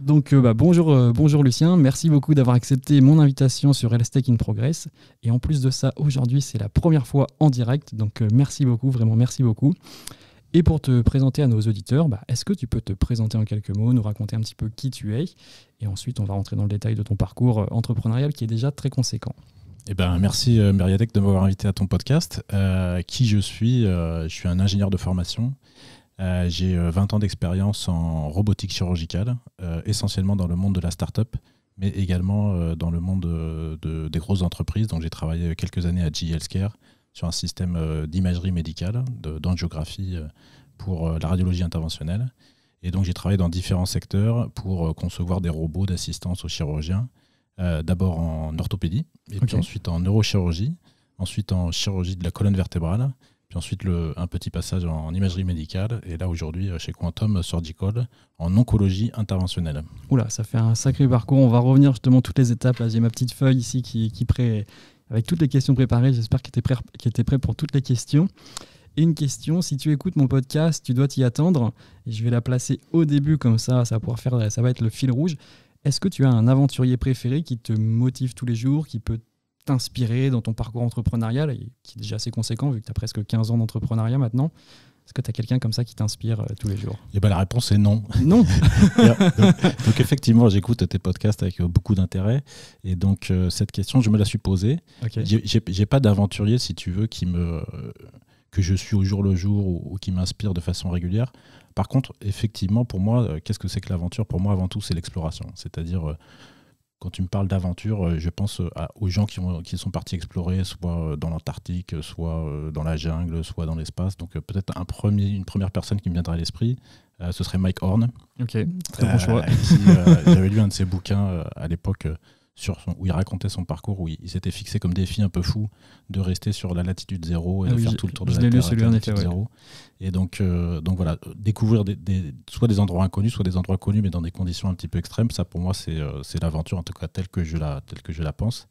Donc bonjour Lucien, merci beaucoup d'avoir accepté mon invitation sur Health Tech in Progress. Et en plus de ça, aujourd'hui c'est la première fois en direct, donc merci beaucoup, vraiment merci beaucoup. Et pour te présenter à nos auditeurs, est-ce que tu peux te présenter en quelques mots, nous raconter un petit peu qui tu es, et ensuite on va rentrer dans le détail de ton parcours entrepreneurial qui est déjà très conséquent. Merci Meriadec de m'avoir invité à ton podcast. Qui je suis un ingénieur de formation. J'ai 20 ans d'expérience en robotique chirurgicale, essentiellement dans le monde de la start-up, mais également dans le monde des grosses entreprises. Donc j'ai travaillé quelques années à GE Healthcare sur un système d'imagerie médicale, d'angiographie pour la radiologie interventionnelle. Et donc j'ai travaillé dans différents secteurs pour concevoir des robots d'assistance aux chirurgiens, d'abord en orthopédie, et puis ensuite en neurochirurgie, ensuite en chirurgie de la colonne vertébrale, puis ensuite un petit passage en imagerie médicale, et là aujourd'hui chez Quantum Surgical en oncologie interventionnelle. Oula, ça fait un sacré parcours. On va revenir justement toutes les étapes. Là, j'ai ma petite feuille ici avec toutes les questions préparées. J'espère que tu es prêt pour toutes les questions. Et une question, si tu écoutes mon podcast, tu dois t'y attendre. Et je vais la placer au début comme ça va être le fil rouge. Est-ce que tu as un aventurier préféré qui te motive tous les jours, qui peut t'inspirer dans ton parcours entrepreneurial, et qui est déjà assez conséquent vu que tu as presque 15 ans d'entrepreneuriat maintenant? Est-ce que tu as quelqu'un comme ça qui t'inspire tous les jours? La réponse est non. Non. donc effectivement, j'écoute tes podcasts avec beaucoup d'intérêt. Et donc cette question, je me la suis posée. Okay. J'ai pas d'aventurier, si tu veux, que je suis au jour le jour ou qui m'inspire de façon régulière. Par contre, effectivement, pour moi, qu'est-ce que c'est que l'aventure? Pour moi, avant tout, c'est l'exploration. C'est-à-dire, quand tu me parles d'aventure, je pense aux gens qui sont partis explorer, soit dans l'Antarctique, soit dans la jungle, soit dans l'espace. Donc peut-être une première personne qui me viendrait à l'esprit, ce serait Mike Horn. Ok, très bon choix. J'avais lu un de ses bouquins à l'époque où il racontait son parcours, où il s'était fixé comme défi un peu fou de rester sur la latitude zéro et de faire tout le tour de la Terre à latitude zéro. Et donc voilà, découvrir soit des endroits inconnus, soit des endroits connus, mais dans des conditions un petit peu extrêmes, ça pour moi c'est l'aventure, en tout cas telle que je la pense.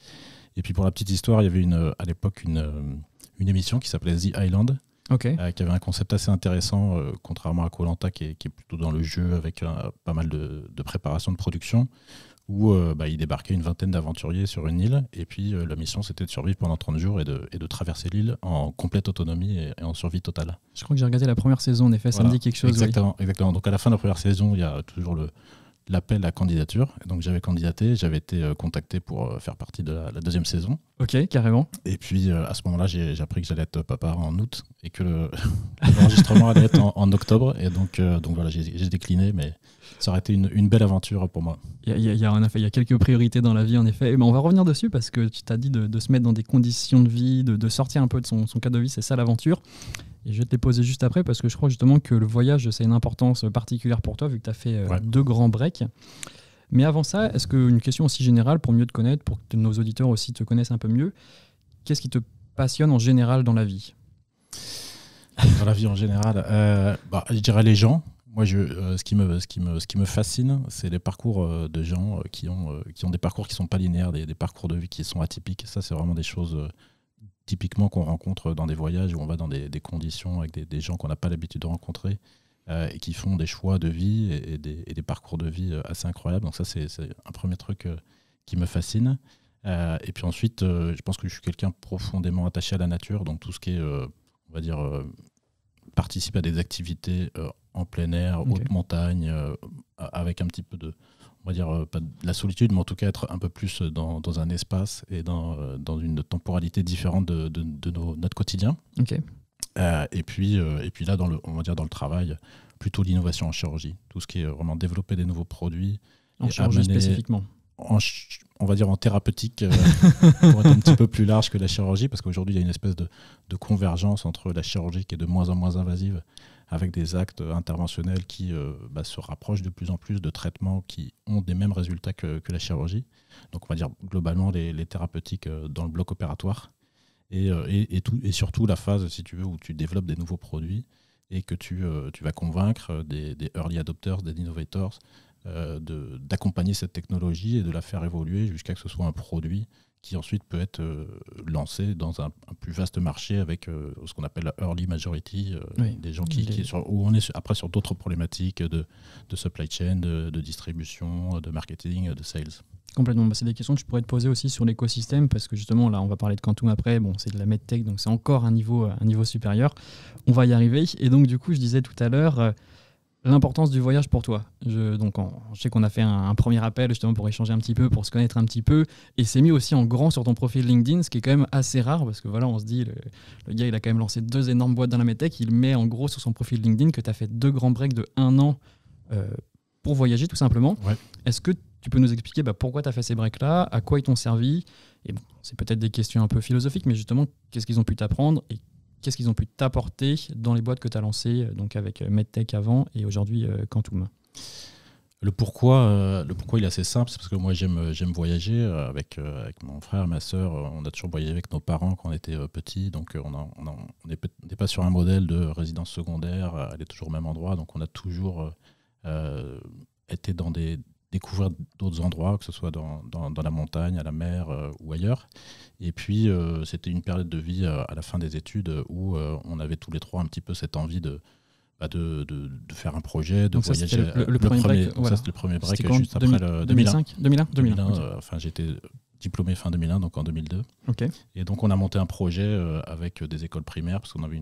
Et puis pour la petite histoire, il y avait à l'époque une émission qui s'appelait The Island, qui avait un concept assez intéressant, contrairement à Koh-Lanta qui est plutôt dans le jeu avec pas mal de préparation de production, où il débarquait une vingtaine d'aventuriers sur une île, et puis la mission c'était de survivre pendant 30 jours et de traverser l'île en complète autonomie et en survie totale. Je crois que j'ai regardé la première saison, en effet, ça me dit quelque chose. Exactement. Donc à la fin de la première saison, il y a toujours l'appel à candidature. Et donc j'avais candidaté, j'avais été contacté pour faire partie de la deuxième saison. Ok, carrément. Et puis à ce moment-là, j'ai appris que j'allais être papa en août et que l'enregistrement allait être en octobre. Et donc voilà, j'ai décliné, mais ça aurait été une belle aventure pour moi. Il y a quelques priorités dans la vie, en effet. Mais on va revenir dessus parce que tu t'as dit de se mettre dans des conditions de vie, de sortir un peu de son cadre de vie, c'est ça l'aventure. Et je vais te les poser juste après parce que je crois justement que le voyage, c'est une importance particulière pour toi vu que tu as fait 2 grands breaks. Mais avant ça, est-ce qu'une question aussi générale pour mieux te connaître, pour que nos auditeurs aussi te connaissent un peu mieux, qu'est-ce qui te passionne en général dans la vie? Dans la vie en général, je dirais les gens. Moi, ce qui me fascine, c'est les parcours de gens qui ont des parcours qui ne sont pas linéaires, des parcours de vie qui sont atypiques. Ça, c'est vraiment des choses typiquement qu'on rencontre dans des voyages où on va dans des conditions avec des gens qu'on n'a pas l'habitude de rencontrer et qui font des choix de vie et des parcours de vie assez incroyables. Donc ça, c'est un premier truc qui me fascine. Et puis ensuite, je pense que je suis quelqu'un profondément attaché à la nature. Donc tout ce qui est, on va dire, participe à des activités en plein air, haute montagne, avec un petit peu de, on va dire, pas de la solitude, mais en tout cas être un peu plus dans un espace et dans une temporalité différente de notre quotidien. Et puis là, on va dire dans le travail, plutôt l'innovation en chirurgie. Tout ce qui est vraiment développer des nouveaux produits. En chirurgie spécifiquement. On va dire en thérapeutique, pour être un petit peu plus large que la chirurgie, parce qu'aujourd'hui, il y a une espèce de convergence entre la chirurgie qui est de moins en moins invasive, avec des actes interventionnels qui se rapprochent de plus en plus de traitements qui ont des mêmes résultats que la chirurgie. Donc on va dire globalement les thérapeutiques dans le bloc opératoire, et surtout la phase, si tu veux, où tu développes des nouveaux produits et que tu vas convaincre des early adopters, des innovators, d'accompagner cette technologie et de la faire évoluer jusqu'à ce que ce soit un produit qui ensuite peut être lancé dans un plus vaste marché avec ce qu'on appelle la early majority, des gens où on est après sur d'autres problématiques de supply chain, de distribution, de marketing, de sales. Complètement. C'est des questions que je pourrais te poser aussi sur l'écosystème parce que justement, là, on va parler de Quantum après. Bon, c'est de la medtech, donc c'est encore un niveau supérieur. On va y arriver. Et donc, du coup, je disais tout à l'heure l'importance du voyage pour toi. Je sais qu'on a fait un premier appel justement pour échanger un petit peu, pour se connaître un petit peu. Et c'est mis aussi en grand sur ton profil LinkedIn, ce qui est quand même assez rare parce que voilà, on se dit, le gars, il a quand même lancé 2 énormes boîtes dans la medtech. Il met en gros sur son profil LinkedIn que tu as fait 2 grands breaks de 1 an pour voyager tout simplement. Ouais. Est-ce que tu peux nous expliquer pourquoi tu as fait ces breaks-là, à quoi ils t'ont servi? Et bon, c'est peut-être des questions un peu philosophiques, mais justement, qu'est-ce qu'ils ont pu t'apprendre et qu'est-ce qu'ils ont pu t'apporter dans les boîtes que tu as lancées, donc avec medtech avant et aujourd'hui Quantum? Le pourquoi il est assez simple, c'est parce que moi j'aime voyager avec mon frère, ma sœur. On a toujours voyagé avec nos parents quand on était petits, donc on n'est pas sur un modèle de résidence secondaire, aller toujours au même endroit, donc on a toujours été découvrir d'autres endroits, que ce soit dans la montagne, à la mer ou ailleurs. Et puis, c'était une période de vie à la fin des études où on avait tous les trois un petit peu cette envie de faire un projet, de donc voyager. Le premier break, voilà. Ça, c'était le premier break juste après 2005 2001 2001. Enfin, j'étais diplômé fin 2001, donc en 2002. Okay. Et donc, on a monté un projet avec des écoles primaires, parce qu'on avait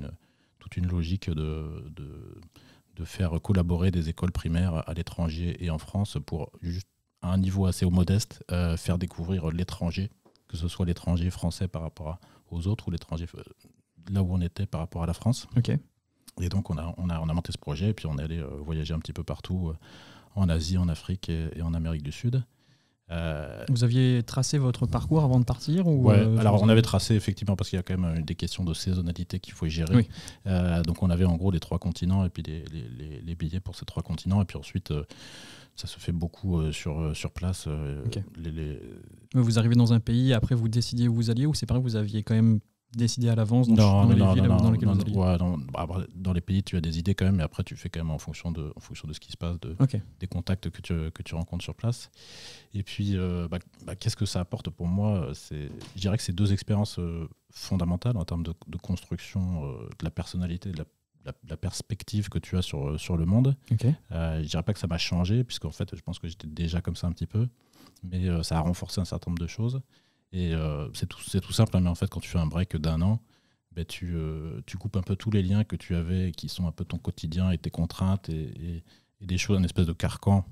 toute une logique de faire collaborer des écoles primaires à l'étranger et en France pour, juste à un niveau assez modeste, faire découvrir l'étranger, que ce soit l'étranger français par rapport aux autres ou l'étranger là où on était par rapport à la France. Okay. Et donc on a monté ce projet et puis on est allé voyager un petit peu partout en Asie, en Afrique et en Amérique du Sud. Vous aviez tracé votre parcours avant de partir ou alors on avait tracé effectivement parce qu'il y a quand même des questions de saisonnalité qu'il faut gérer. Oui. Donc on avait en gros les 3 continents et puis les billets pour ces 3 continents et puis ensuite ça se fait beaucoup sur place. Okay. Vous arrivez dans un pays, après vous décidiez où vous alliez ou c'est pareil, vous aviez quand même décidé à l'avance dans les villes dans lesquelles vous alliez? Dans les pays, tu as des idées quand même, mais après tu fais quand même en fonction de ce qui se passe, des contacts que tu rencontres sur place. Et puis, qu'est-ce que ça apporte pour moi? Je dirais que c'est 2 expériences fondamentales en termes de construction de la personnalité, de la perspective que tu as sur le monde. Okay. Je dirais pas que ça m'a changé, puisqu'en fait, je pense que j'étais déjà comme ça un petit peu, mais ça a renforcé un certain nombre de choses. Et c'est tout simple, mais en fait, quand tu fais un break d'1 an, tu coupes un peu tous les liens que tu avais, qui sont un peu ton quotidien et tes contraintes, et des choses, une espèce de carcan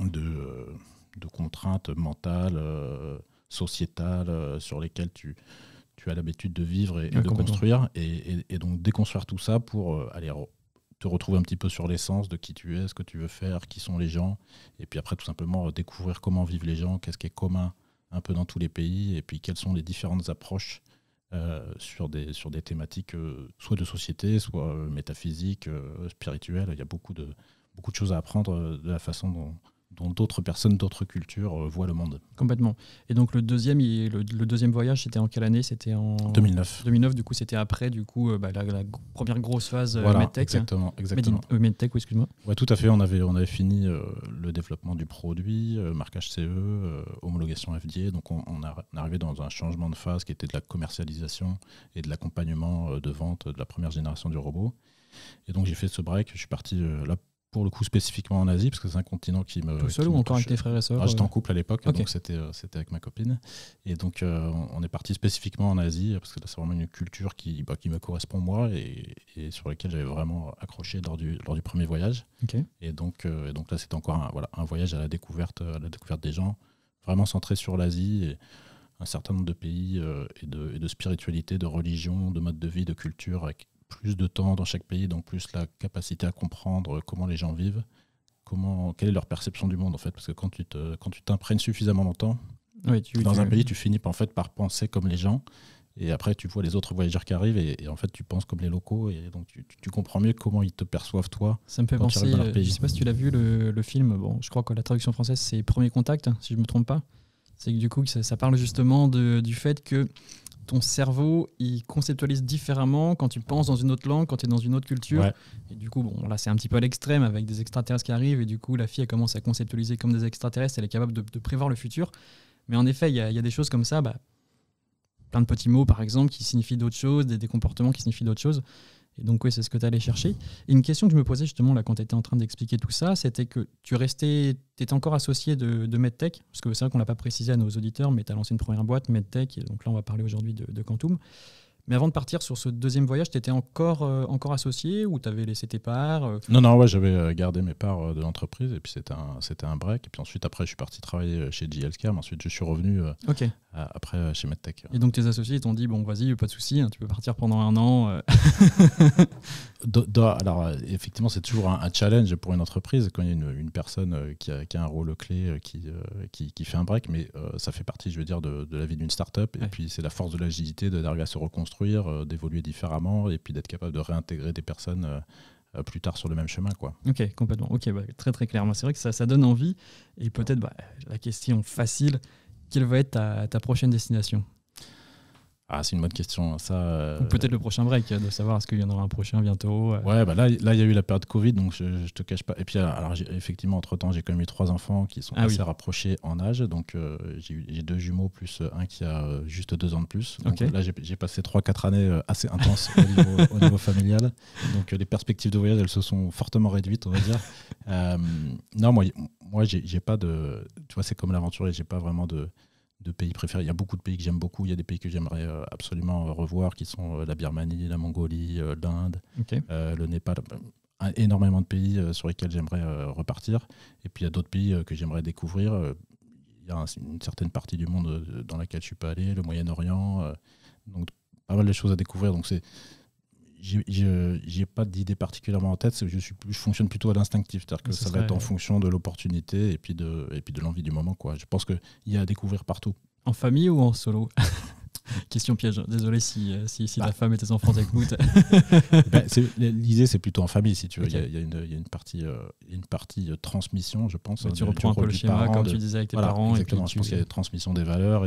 de contraintes mentales, sociétales, sur lesquelles tu as l'habitude de vivre et de construire, et donc déconstruire tout ça pour aller te retrouver un petit peu sur l'essence de qui tu es, ce que tu veux faire, qui sont les gens, et puis après tout simplement découvrir comment vivent les gens, qu'est-ce qui est commun un peu dans tous les pays, et puis quelles sont les différentes approches sur des thématiques soit de société, soit métaphysiques, spirituelles. Il y a beaucoup de choses à apprendre de la façon dont d'autres personnes, d'autres cultures voient le monde. Complètement. Et donc le deuxième voyage, c'était en quelle année? C'était en 2009. 2009, du coup, c'était après la première grosse phase medtech. Exactement. Medtech, oui, excuse-moi. Ouais, tout à fait. On avait fini le développement du produit, marquage CE, homologation FDA. Donc on est arrivé dans un changement de phase qui était de la commercialisation et de l'accompagnement de vente de la première génération du robot. Et donc j'ai fait ce break. Je suis parti là pour le coup spécifiquement en Asie, parce que c'est un continent qui me... Tout seul ou encore avec tes frères et sœurs? J'étais en couple à l'époque, okay. Donc c'était avec ma copine. Et donc on est parti spécifiquement en Asie, parce que là c'est vraiment une culture qui me correspond moi, et sur laquelle j'avais vraiment accroché lors du premier voyage. Okay. Et donc là c'était encore un voyage à la découverte des gens, vraiment centré sur l'Asie, et un certain nombre de pays et de spiritualité, de religion, de mode de vie, de culture, avec plus de temps dans chaque pays, donc plus la capacité à comprendre comment les gens vivent, quelle est leur perception du monde en fait, parce que quand tu t'imprègnes suffisamment longtemps dans un pays, tu finis en fait par penser comme les gens, et après tu vois les autres voyageurs qui arrivent et en fait tu penses comme les locaux, et donc tu comprends mieux comment ils te perçoivent toi. Ça me fait penser, je sais pas si tu l'as vu le film, bon, je crois que la traduction française c'est Premier Contact, si je me trompe pas. C'est que du coup ça parle justement du fait que ton cerveau, il conceptualise différemment quand tu penses dans une autre langue, quand tu es dans une autre culture. Ouais. Et du coup, bon, là, c'est un petit peu à l'extrême avec des extraterrestres qui arrivent. Et du coup, la fille, elle commence à conceptualiser comme des extraterrestres. Elle est capable de prévoir le futur. Mais en effet, il y a des choses comme ça. Plein de petits mots, par exemple, qui signifient d'autres choses, des comportements qui signifient d'autres choses. Et donc, oui, c'est ce que tu allais chercher. Et une question que je me posais justement là quand tu étais en train d'expliquer tout ça, c'était que tu étais encore associé de MedTech, parce que c'est vrai qu'on ne l'a pas précisé à nos auditeurs, mais tu as lancé une première boîte, MedTech, et donc là, on va parler aujourd'hui de Quantum. Mais avant de partir sur ce deuxième voyage, tu étais encore associé ou tu avais laissé tes parts Non, ouais, j'avais gardé mes parts de l'entreprise et puis c'était un break. Et puis ensuite, après, je suis parti travailler chez JLK, mais ensuite, je suis revenu après chez MedTech. Et donc, tes associés t'ont dit, bon, vas-y, pas de souci, hein, tu peux partir pendant 1 an. Alors, effectivement, c'est toujours un challenge pour une entreprise quand il y a une personne qui a un rôle clé qui fait un break, mais ça fait partie, je veux dire, de la vie d'une start-up. Et puis, c'est la force de l'agilité d'arriver à se reconstruire, d'évoluer différemment et puis d'être capable de réintégrer des personnes plus tard sur le même chemin, quoi. Ok, complètement. Ok, très très clair. Moi, c'est vrai que ça donne envie. Et peut-être la question facile, quelle va être ta prochaine destination ? Ah, c'est une bonne question. Ça, ou peut-être le prochain break, de savoir est-ce qu'il y en aura un prochain bientôt. Ouais, là, il y a eu la période Covid, donc je te cache pas. Et puis, alors effectivement, entre-temps, j'ai quand même eu 3 enfants qui sont assez rapprochés en âge. Donc, j'ai 2 jumeaux, plus un qui a juste 2 ans de plus. Donc là, j'ai passé 3-4 années assez intenses au niveau familial. Donc, les perspectives de voyage, elles se sont fortement réduites, on va dire. Non, moi j'ai pas de... Tu vois, c'est comme l'aventurier, j'ai pas vraiment de pays préférés. Il y a beaucoup de pays que j'aime beaucoup. Il y a des pays que j'aimerais absolument revoir, qui sont la Birmanie, la Mongolie, l'Inde, le Népal. Énormément de pays sur lesquels j'aimerais repartir. Et puis il y a d'autres pays que j'aimerais découvrir. Il y a une certaine partie du monde dans laquelle je ne suis pas allé, le Moyen-Orient. Donc pas mal de choses à découvrir. Donc j'ai pas d'idée particulièrement en tête. Je fonctionne plutôt à l'instinctif, c'est-à-dire que ça va être en fonction de l'opportunité et puis de l'envie du moment, quoi. Je pense qu'il y a à découvrir partout. En famille ou en solo? Question piège. Désolé si ta femme et tes enfants t'écoutent. L'idée, c'est plutôt en famille, si tu veux. Il y a une partie transmission, je pense. Tu reprends un peu le schéma, comme tu disais avec tes parents. Exactement. Je pense qu'il y a une transmission des valeurs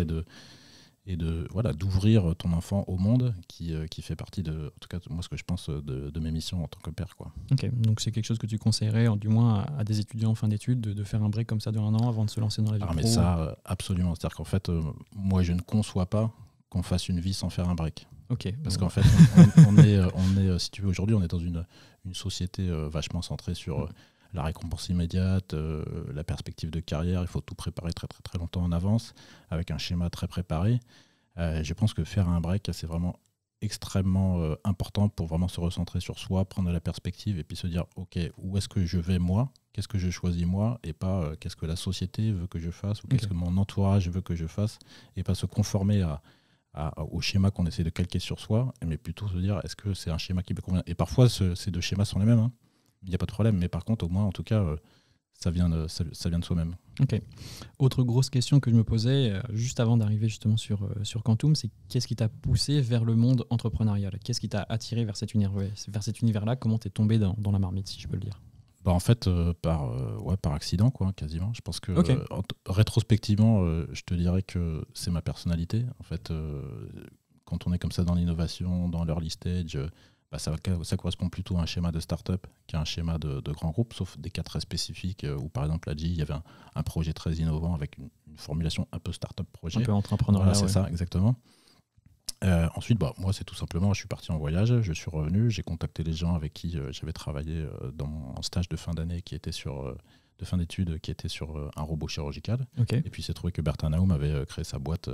et d'ouvrir ton enfant au monde qui fait partie de, en tout cas moi, ce que je pense de mes missions en tant que père, quoi. Ok, donc c'est quelque chose que tu conseillerais du moins à des étudiants en fin d'études de faire un break comme ça de 1 an avant de se lancer dans la vie pro. Mais ça, absolument. C'est-à-dire qu'en fait, moi je ne conçois pas qu'on fasse une vie sans faire un break. Parce qu'en fait, on est, si tu veux, aujourd'hui on est dans une société vachement centrée sur la récompense immédiate, la perspective de carrière. Il faut tout préparer très très très longtemps en avance, avec un schéma très préparé. Je pense que faire un break, c'est vraiment extrêmement important pour vraiment se recentrer sur soi, prendre la perspective et puis se dire, ok, où est-ce que je vais moi ? Qu'est-ce que je choisis moi ? Et pas qu'est-ce que la société veut que je fasse ou qu'est-ce que mon entourage veut que je fasse, et pas se conformer au schéma qu'on essaie de calquer sur soi, mais plutôt se dire, est-ce que c'est un schéma qui me convient ? Et parfois, ces 2 schémas sont les mêmes, hein. Il n'y a pas de problème, mais par contre, au moins, en tout cas, ça vient de soi-même. Ok. Autre grosse question que je me posais juste avant d'arriver justement sur Quantum, c'est qu'est-ce qui t'a poussé vers le monde entrepreneurial ? Qu'est-ce qui t'a attiré vers cet univers-là ? Comment t'es tombé dans la marmite, si je peux le dire ? En fait, par accident, quoi, quasiment. Je pense que rétrospectivement, je te dirais que c'est ma personnalité. En fait, quand on est comme ça dans l'innovation, dans l'early stage, ça correspond plutôt à un schéma de start-up qu'à un schéma de grand groupe, sauf des cas très spécifiques où, par exemple, à G, il y avait un projet très innovant avec une formulation un peu start-up projet. Un peu entrepreneurial. Voilà, c'est ça, exactement. Ensuite, moi, c'est tout simplement, je suis parti en voyage, je suis revenu, j'ai contacté les gens avec qui j'avais travaillé dans mon stage de fin d'année de fin d'études qui était sur un robot chirurgical. Et puis, il s'est trouvé que Bertin Naum avait créé sa boîte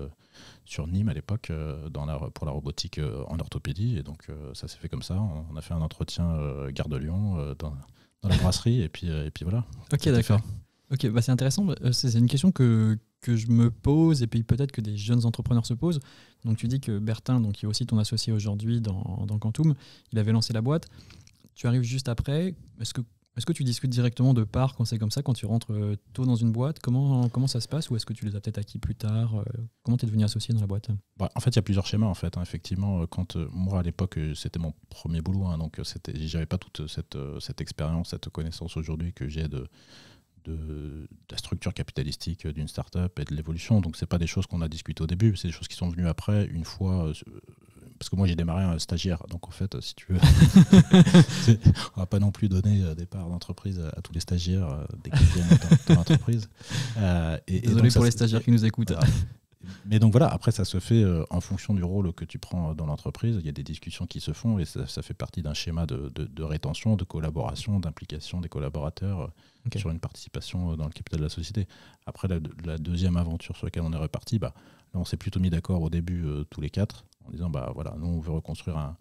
sur Nîmes à l'époque pour la robotique en orthopédie. Et donc, ça s'est fait comme ça. On a fait un entretien Gare de Lyon dans la brasserie. Et puis voilà. Ok, d'accord. Ok, c'est intéressant. C'est une question que je me pose et puis peut-être que des jeunes entrepreneurs se posent. Donc, tu dis que Bertin, qui est aussi ton associé aujourd'hui dans Quantum, il avait lancé la boîte. Tu arrives juste après. Est-ce que tu discutes directement de parts quand c'est comme ça, quand tu rentres tôt dans une boîte ? Comment ça se passe ? Ou est-ce que tu les as peut-être acquis plus tard ? Comment tu es devenu associé dans la boîte ? En fait, il y a plusieurs schémas. En fait, hein. Effectivement, quand moi, à l'époque, c'était mon premier boulot. Hein, donc, j'avais pas toute cette expérience, cette connaissance aujourd'hui que j'ai de la structure structure capitalistique d'une start-up et de l'évolution. Donc, ce n'est pas des choses qu'on a discutées au début, c'est des choses qui sont venues après, une fois. Parce que moi, j'ai démarré un stagiaire. Donc, en fait, si tu veux, on ne va pas non plus donner des parts d'entreprise à tous les stagiaires dès qu'ils viennent dans l'entreprise. Désolé pour les stagiaires qui nous écoutent. Voilà. Mais donc voilà, après ça se fait en fonction du rôle que tu prends dans l'entreprise. Il y a des discussions qui se font et ça fait partie d'un schéma de rétention, de collaboration, d'implication des collaborateurs sur une participation dans le capital de la société. Après la deuxième aventure sur laquelle on est reparti, là on s'est plutôt mis d'accord au début tous les quatre en disant voilà, nous on veut reconstruire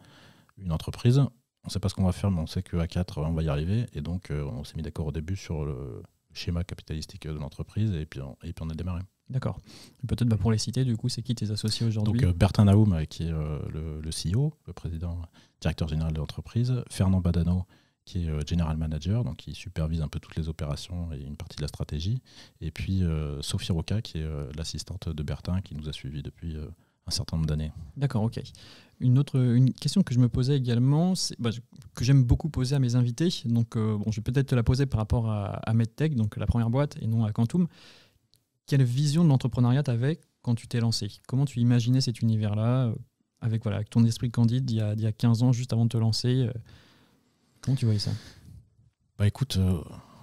une entreprise. On ne sait pas ce qu'on va faire, mais on sait qu'à 4 on va y arriver. Et donc on s'est mis d'accord au début sur le schéma capitalistique de l'entreprise et puis on a démarré. D'accord. Peut-être pour les citer, du coup, c'est qui tes associés aujourd'hui? Donc Bertin Naoum, qui est le CEO, le président, directeur général de l'entreprise, Fernand Badano, qui est general manager, donc qui supervise un peu toutes les opérations et une partie de la stratégie, et puis Sophie Roca, qui est l'assistante de Bertin, qui nous a suivis depuis un certain nombre d'années. D'accord, ok. Une question que je me posais également, que j'aime beaucoup poser à mes invités, donc je vais peut-être te la poser par rapport à MedTech, donc la première boîte, et non à Quantum. Quelle vision de l'entrepreneuriat tu avais quand tu t'es lancé? Comment tu imaginais cet univers-là avec ton esprit candide il y a 15 ans, juste avant de te lancer? Comment tu voyais ça? Écoute,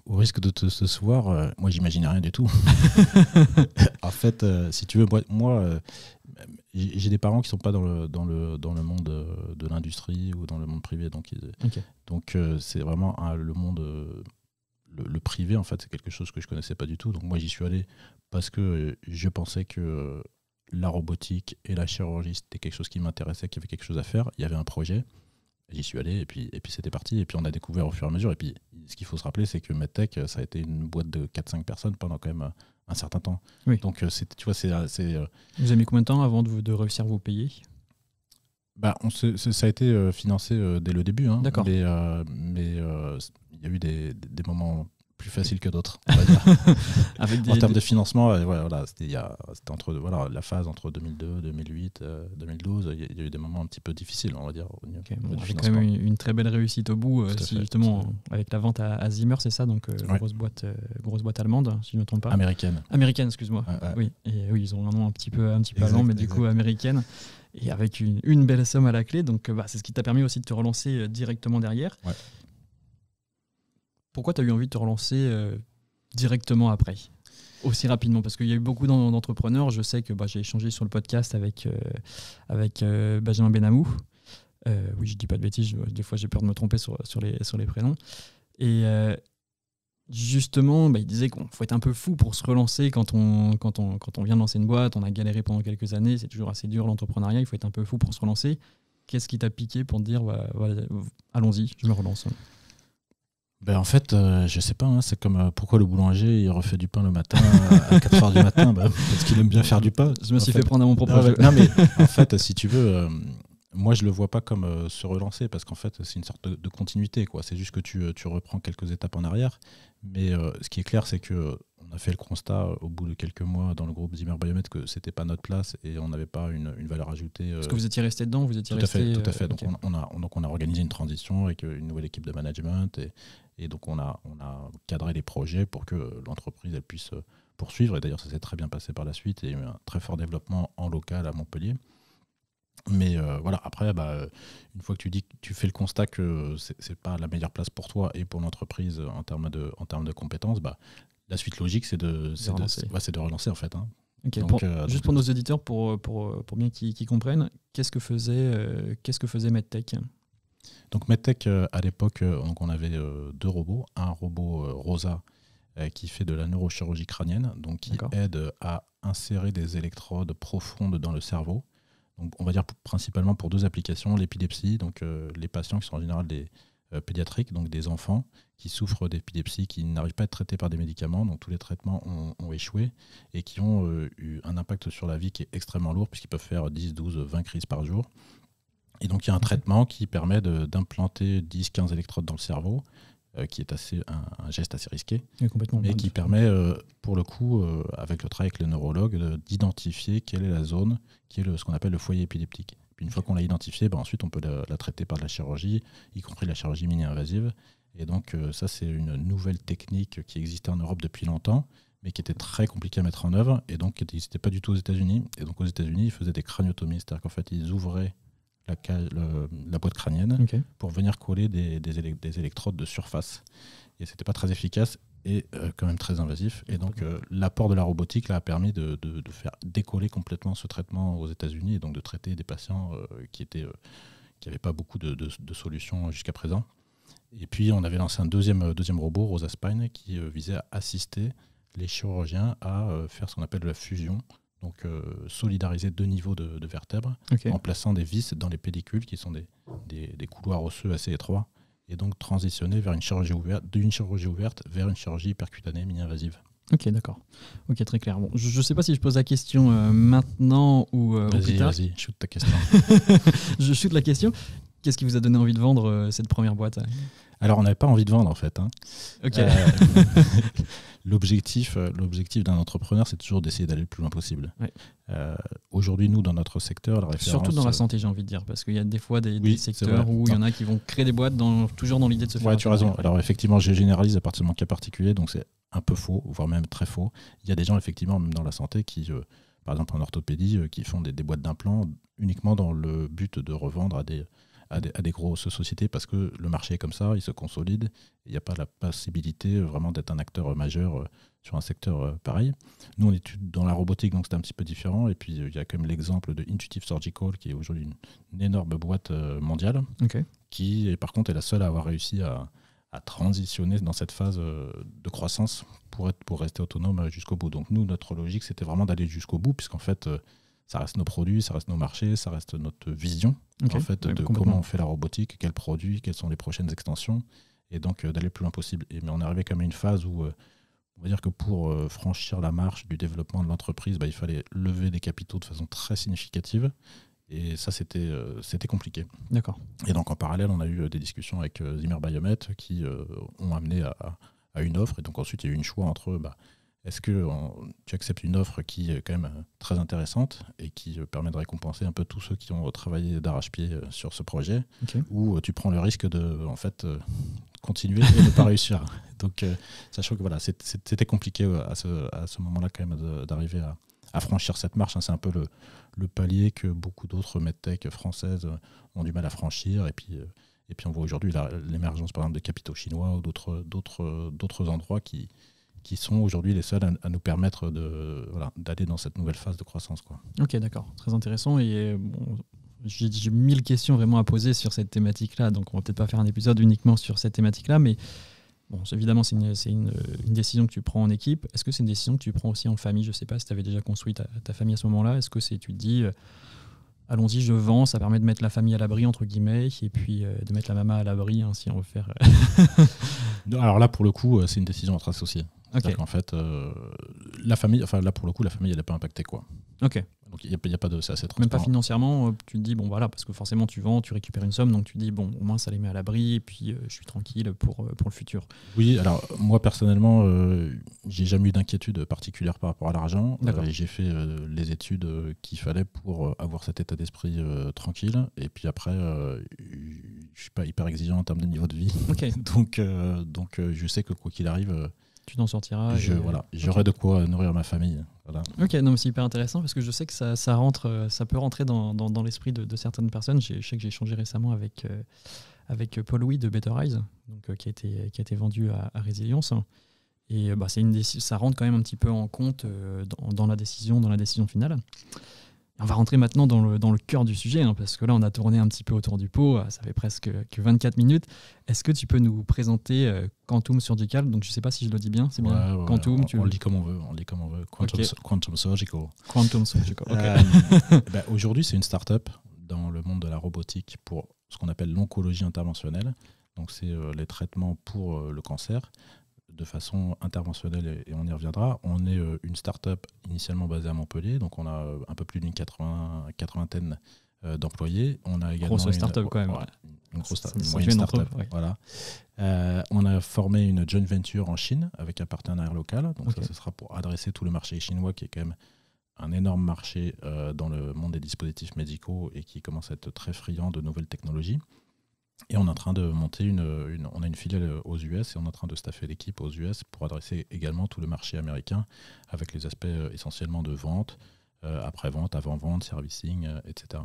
au risque de te décevoir, moi j'imaginais rien du tout. En fait, si tu veux, moi j'ai des parents qui ne sont pas dans le monde de l'industrie ou dans le monde privé. Donc c'est vraiment le monde... Le privé, en fait, c'est quelque chose que je ne connaissais pas du tout. Donc moi, j'y suis allé parce que je pensais que la robotique et la chirurgie, c'était quelque chose qui m'intéressait, qu'il y avait quelque chose à faire. Il y avait un projet. J'y suis allé et puis c'était parti. Et puis on a découvert au fur et à mesure. Et puis ce qu'il faut se rappeler, c'est que MedTech, ça a été une boîte de 4-5 personnes pendant quand même un certain temps. Oui. Donc tu vois, c'est Vous avez mis combien de temps avant de réussir à vous payer? Ça a été financé dès le début. D'accord. Mais il y a eu des moments plus faciles que d'autres, on va dire. En termes de financement, c'était entre la phase entre 2002, 2008, 2012. Il y a eu des moments un petit peu difficiles, on va dire. Avec quand même une très belle réussite au bout, justement, avec la vente à Zimmer, c'est ça, donc grosse boîte allemande, si je ne me trompe pas. Américaine, excuse-moi. Ouais. Oui, et oui, ils ont un nom un petit peu allemand, mais du coup américaine. Et avec une belle somme à la clé, donc c'est ce qui t'a permis aussi de te relancer directement derrière. Ouais. Pourquoi tu as eu envie de te relancer directement après, aussi rapidement? Parce qu'il y a eu beaucoup d'entrepreneurs. Je sais que j'ai échangé sur le podcast avec Benjamin Benamou. Oui, je dis pas de bêtises, des fois j'ai peur de me tromper sur les prénoms. Et justement, il disait qu'il faut être un peu fou pour se relancer quand on vient de lancer une boîte. On a galéré pendant quelques années, c'est toujours assez dur l'entrepreneuriat, il faut être un peu fou pour se relancer. Qu'est-ce qui t'a piqué pour te dire allons-y, je me relance? En fait, je sais pas, c'est comme pourquoi le boulanger il refait du pain le matin à 4h du matin, parce qu'il aime bien faire du pain. Je me suis fait prendre à mon propre jeu. Non, mais en fait, si tu veux, moi je le vois pas comme se relancer, parce qu'en fait c'est une sorte de continuité, quoi. C'est juste que tu reprends quelques étapes en arrière, mais ce qui est clair, c'est que on a fait le constat au bout de quelques mois dans le groupe Zimmer Biomet que c'était pas notre place et on n'avait pas une valeur ajoutée. Parce que vous étiez resté dedans, Tout à fait. Donc on a organisé une transition avec une nouvelle équipe de management et donc on a cadré les projets pour que l'entreprise elle puisse poursuivre. Et d'ailleurs ça s'est très bien passé par la suite et il y a eu un très fort développement en local à Montpellier. Mais après, une fois que tu dis que tu fais le constat que c'est pas la meilleure place pour toi et pour l'entreprise en termes de compétences, la suite logique c'est de relancer en fait. Okay, donc, juste pour nos auditeurs, pour bien qu'ils comprennent, qu'est-ce que faisait MedTech? Donc MedTech, à l'époque, on avait 2 robots. Un robot Rosa qui fait de la neurochirurgie crânienne, donc qui aide à insérer des électrodes profondes dans le cerveau. Donc, on va dire principalement pour 2 applications, l'épilepsie, donc les patients qui sont en général des pédiatriques, donc des enfants qui souffrent d'épilepsie, qui n'arrivent pas à être traités par des médicaments, donc tous les traitements ont échoué et qui ont eu un impact sur la vie qui est extrêmement lourd puisqu'ils peuvent faire 10, 12, 20 crises par jour. Et donc il y a un traitement qui permet d'implanter 10-15 électrodes dans le cerveau, qui est un geste assez risqué, mais qui permet, pour le coup, avec le travail avec le neurologue, d'identifier quelle est la zone qui est ce qu'on appelle le foyer épileptique. Puis une fois qu'on l'a identifié, ensuite on peut la traiter par de la chirurgie, y compris la chirurgie mini-invasive. Et donc ça, c'est une nouvelle technique qui existait en Europe depuis longtemps, mais qui était très compliqué à mettre en œuvre, et donc qui n'existait pas du tout aux États-Unis. Et donc aux États-Unis, ils faisaient des craniotomies, c'est-à-dire qu'en fait, ils ouvraient la boîte crânienne pour venir coller des électrodes de surface. Et c'était pas très efficace et quand même très invasif. Et donc l'apport de la robotique là, a permis de faire décoller complètement ce traitement aux États-Unis, et donc de traiter des patients qui n'avaient pas beaucoup de solutions jusqu'à présent. Et puis on avait lancé un deuxième robot, Rosa Spine, qui visait à assister les chirurgiens à faire ce qu'on appelle la fusion, donc solidariser 2 niveaux de vertèbres en plaçant des vis dans les pellicules qui sont des couloirs osseux assez étroits, et donc transitionner vers d'une chirurgie ouverte vers une chirurgie percutanée mini-invasive. Ok, d'accord. Ok, très clair. Bon, je ne sais pas si je pose la question maintenant ou plus tard. Vas-y, shoot ta question. Je shoot la question. Qu'est-ce qui vous a donné envie de vendre cette première boîte ? Alors, on n'avait pas envie de vendre, en fait. Ok. L'objectif d'un entrepreneur, c'est toujours d'essayer d'aller le plus loin possible. Ouais. Aujourd'hui, nous, dans notre secteur, la référence... Surtout dans la santé, j'ai envie de dire, parce qu'il y a des fois des secteurs où il y en a qui vont créer des boîtes toujours dans l'idée de se faire... Ouais, tu as raison. Alors, effectivement, je généralise à partir de mon cas particulier, donc c'est un peu faux, voire même très faux. Il y a des gens, effectivement, même dans la santé, qui, par exemple en orthopédie, qui font des boîtes d'implants uniquement dans le but de revendre à des grosses sociétés, parce que le marché est comme ça, il se consolide, il n'y a pas la possibilité vraiment d'être un acteur majeur sur un secteur pareil. Nous, on est dans la robotique, donc c'est un petit peu différent, et puis il y a quand même l'exemple de Intuitive Surgical, qui est aujourd'hui une énorme boîte mondiale, qui, par contre, est la seule à avoir réussi à transitionner dans cette phase de croissance pour rester autonome jusqu'au bout. Donc nous, notre logique, c'était vraiment d'aller jusqu'au bout, puisqu'en fait, ça reste nos produits, ça reste nos marchés, ça reste notre vision en fait, de comment on fait la robotique, quels produits, quelles sont les prochaines extensions, et donc d'aller le plus loin possible. Mais on est arrivé quand même à une phase où on va dire que pour franchir la marche du développement de l'entreprise, il fallait lever des capitaux de façon très significative. Et ça, c'était compliqué. D'accord. Et donc, en parallèle, on a eu des discussions avec Zimmer Biomet qui ont amené à une offre. Et donc, ensuite, il y a eu un choix entre est-ce que tu acceptes une offre qui est quand même très intéressante et qui permet de récompenser un peu tous ceux qui ont travaillé d'arrache-pied sur ce projet, ou tu prends le risque de continuer et ne pas réussir. Donc, sachant que voilà, c'était compliqué à ce moment-là quand même d'arriver à franchir cette marche. C'est un peu le palier que beaucoup d'autres medtech françaises ont du mal à franchir. Et puis on voit aujourd'hui l'émergence par exemple de capitaux chinois ou d'autres endroits qui sont aujourd'hui les seuls à nous permettre d'aller dans cette nouvelle phase de croissance, quoi. Ok, d'accord. Très intéressant. Et bon, j'ai 1000 questions vraiment à poser sur cette thématique-là. Donc on va peut-être pas faire un épisode uniquement sur cette thématique-là, mais bon, évidemment, c'est une décision que tu prends en équipe. Est-ce que c'est une décision que tu prends aussi en famille ? Je ne sais pas si tu avais déjà construit ta famille à ce moment-là. Est-ce que tu te dis, allons-y, je vends, ça permet de mettre la famille à l'abri, entre guillemets, et puis de mettre la maman à l'abri, si on veut faire... Alors là, pour le coup, c'est une décision entre associés. C'est-à-dire qu'en fait, la famille, là, pour le coup, la famille, elle n'est pas impactée, quoi. Ok. Donc il n'y a pas de... C'est assez transparent. Même pas financièrement, tu te dis, bon voilà, parce que forcément tu vends, tu récupères une somme, donc tu te dis, bon, au moins ça les met à l'abri, et puis je suis tranquille pour le futur. Oui, alors moi personnellement, j'ai jamais eu d'inquiétude particulière par rapport à l'argent. J'ai fait les études qu'il fallait pour avoir cet état d'esprit tranquille, et puis après, je suis pas hyper exigeant en termes de niveau de vie. donc je sais que quoi qu'il arrive... tu t'en sortiras. J'aurai de quoi nourrir ma famille. Voilà. Ok, non, mais c'est hyper intéressant parce que je sais que ça peut rentrer dans l'esprit de certaines personnes. Je sais que j'ai échangé récemment avec Paul-Louis de Better Eyes, donc, qui a été vendu à Résilience. Et ça rentre quand même un petit peu en compte dans la décision finale. On va rentrer maintenant dans le cœur du sujet, parce que là, on a tourné un petit peu autour du pot. Ça fait presque que 24 minutes. Est-ce que tu peux nous présenter Quantum Surgical ? Donc, je ne sais pas si je le dis bien. C'est bien. Ouais, Quantum, on le dit comme on veut. Quantum Surgical. Quantum Surgical. Okay. Aujourd'hui, c'est une start-up dans le monde de la robotique pour ce qu'on appelle l'oncologie interventionnelle. Donc, c'est les traitements pour le cancer de façon interventionnelle, et on y reviendra. On est une start-up initialement basée à Montpellier, donc on a un peu plus d'une quatre-vingtaine d'employés. On a également grosse start-up quand même. Une moyenne start-up. Voilà. On a formé une joint venture en Chine avec un partenaire local. Donc ça, ce sera pour adresser tout le marché chinois, qui est quand même un énorme marché dans le monde des dispositifs médicaux et qui commence à être très friand de nouvelles technologies. Et on est en train de monter on a une filiale aux US et on est en train de staffer l'équipe aux US pour adresser également tout le marché américain avec les aspects essentiellement de vente, après-vente, avant-vente, servicing, etc.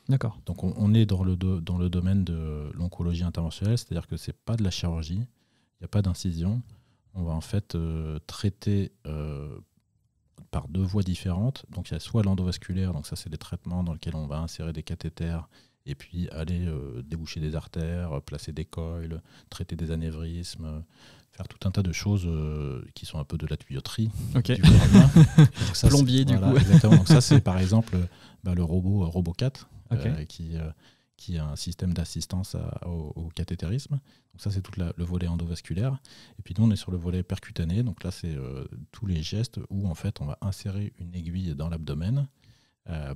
D'accord. Donc on est dans le domaine de l'oncologie interventionnelle, c'est-à-dire que c'est pas de la chirurgie, il n'y a pas d'incision. On va en fait traiter par 2 voies différentes. Donc il y a soit l'endovasculaire, donc ça c'est des traitements dans lesquels on va insérer des cathéters et puis aller déboucher des artères, placer des coils, traiter des anévrismes, faire tout un tas de choses qui sont un peu de la tuyauterie. Ok. Du corps humain. Donc ça, Plombier du coup. Exactement. Donc ça c'est par exemple le robot RoboCat Ok. qui a un système d'assistance au cathétérisme. Donc ça c'est tout le volet endovasculaire. Et puis nous on est sur le volet percutané. Donc là c'est tous les gestes où en fait on va insérer une aiguille dans l'abdomen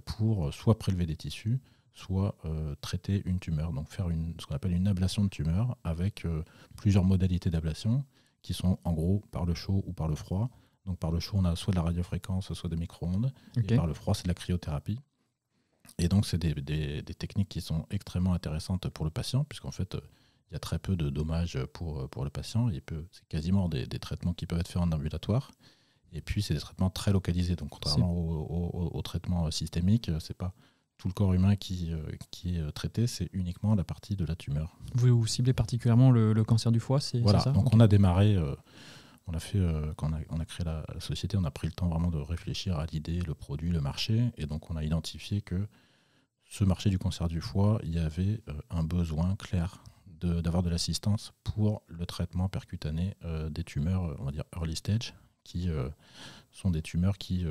pour soit prélever des tissus, soit traiter une tumeur, donc faire ce qu'on appelle une ablation de tumeur avec plusieurs modalités d'ablation qui sont en gros par le chaud ou par le froid. Donc par le chaud, on a soit de la radiofréquence, soit des micro-ondes, Ok. et par le froid, c'est de la cryothérapie. Et donc c'est des techniques qui sont extrêmement intéressantes pour le patient, puisqu'en fait, il y a très peu de dommages pour le patient. C'est quasiment des traitements qui peuvent être faits en ambulatoire. Et puis, c'est des traitements très localisés. Donc, contrairement aux traitements systémiques, c'est pas tout le corps humain qui est traité, c'est uniquement la partie de la tumeur. Vous ciblez particulièrement le cancer du foie, c'est Voilà, ça? donc Okay. on a démarré, quand on a créé la société, on a pris le temps vraiment de réfléchir à l'idée, le produit, le marché, et donc on a identifié que ce marché du cancer du foie, il y avait un besoin clair d'avoir de l'assistance pour le traitement percutané des tumeurs, on va dire early stage, qui sont des tumeurs qui,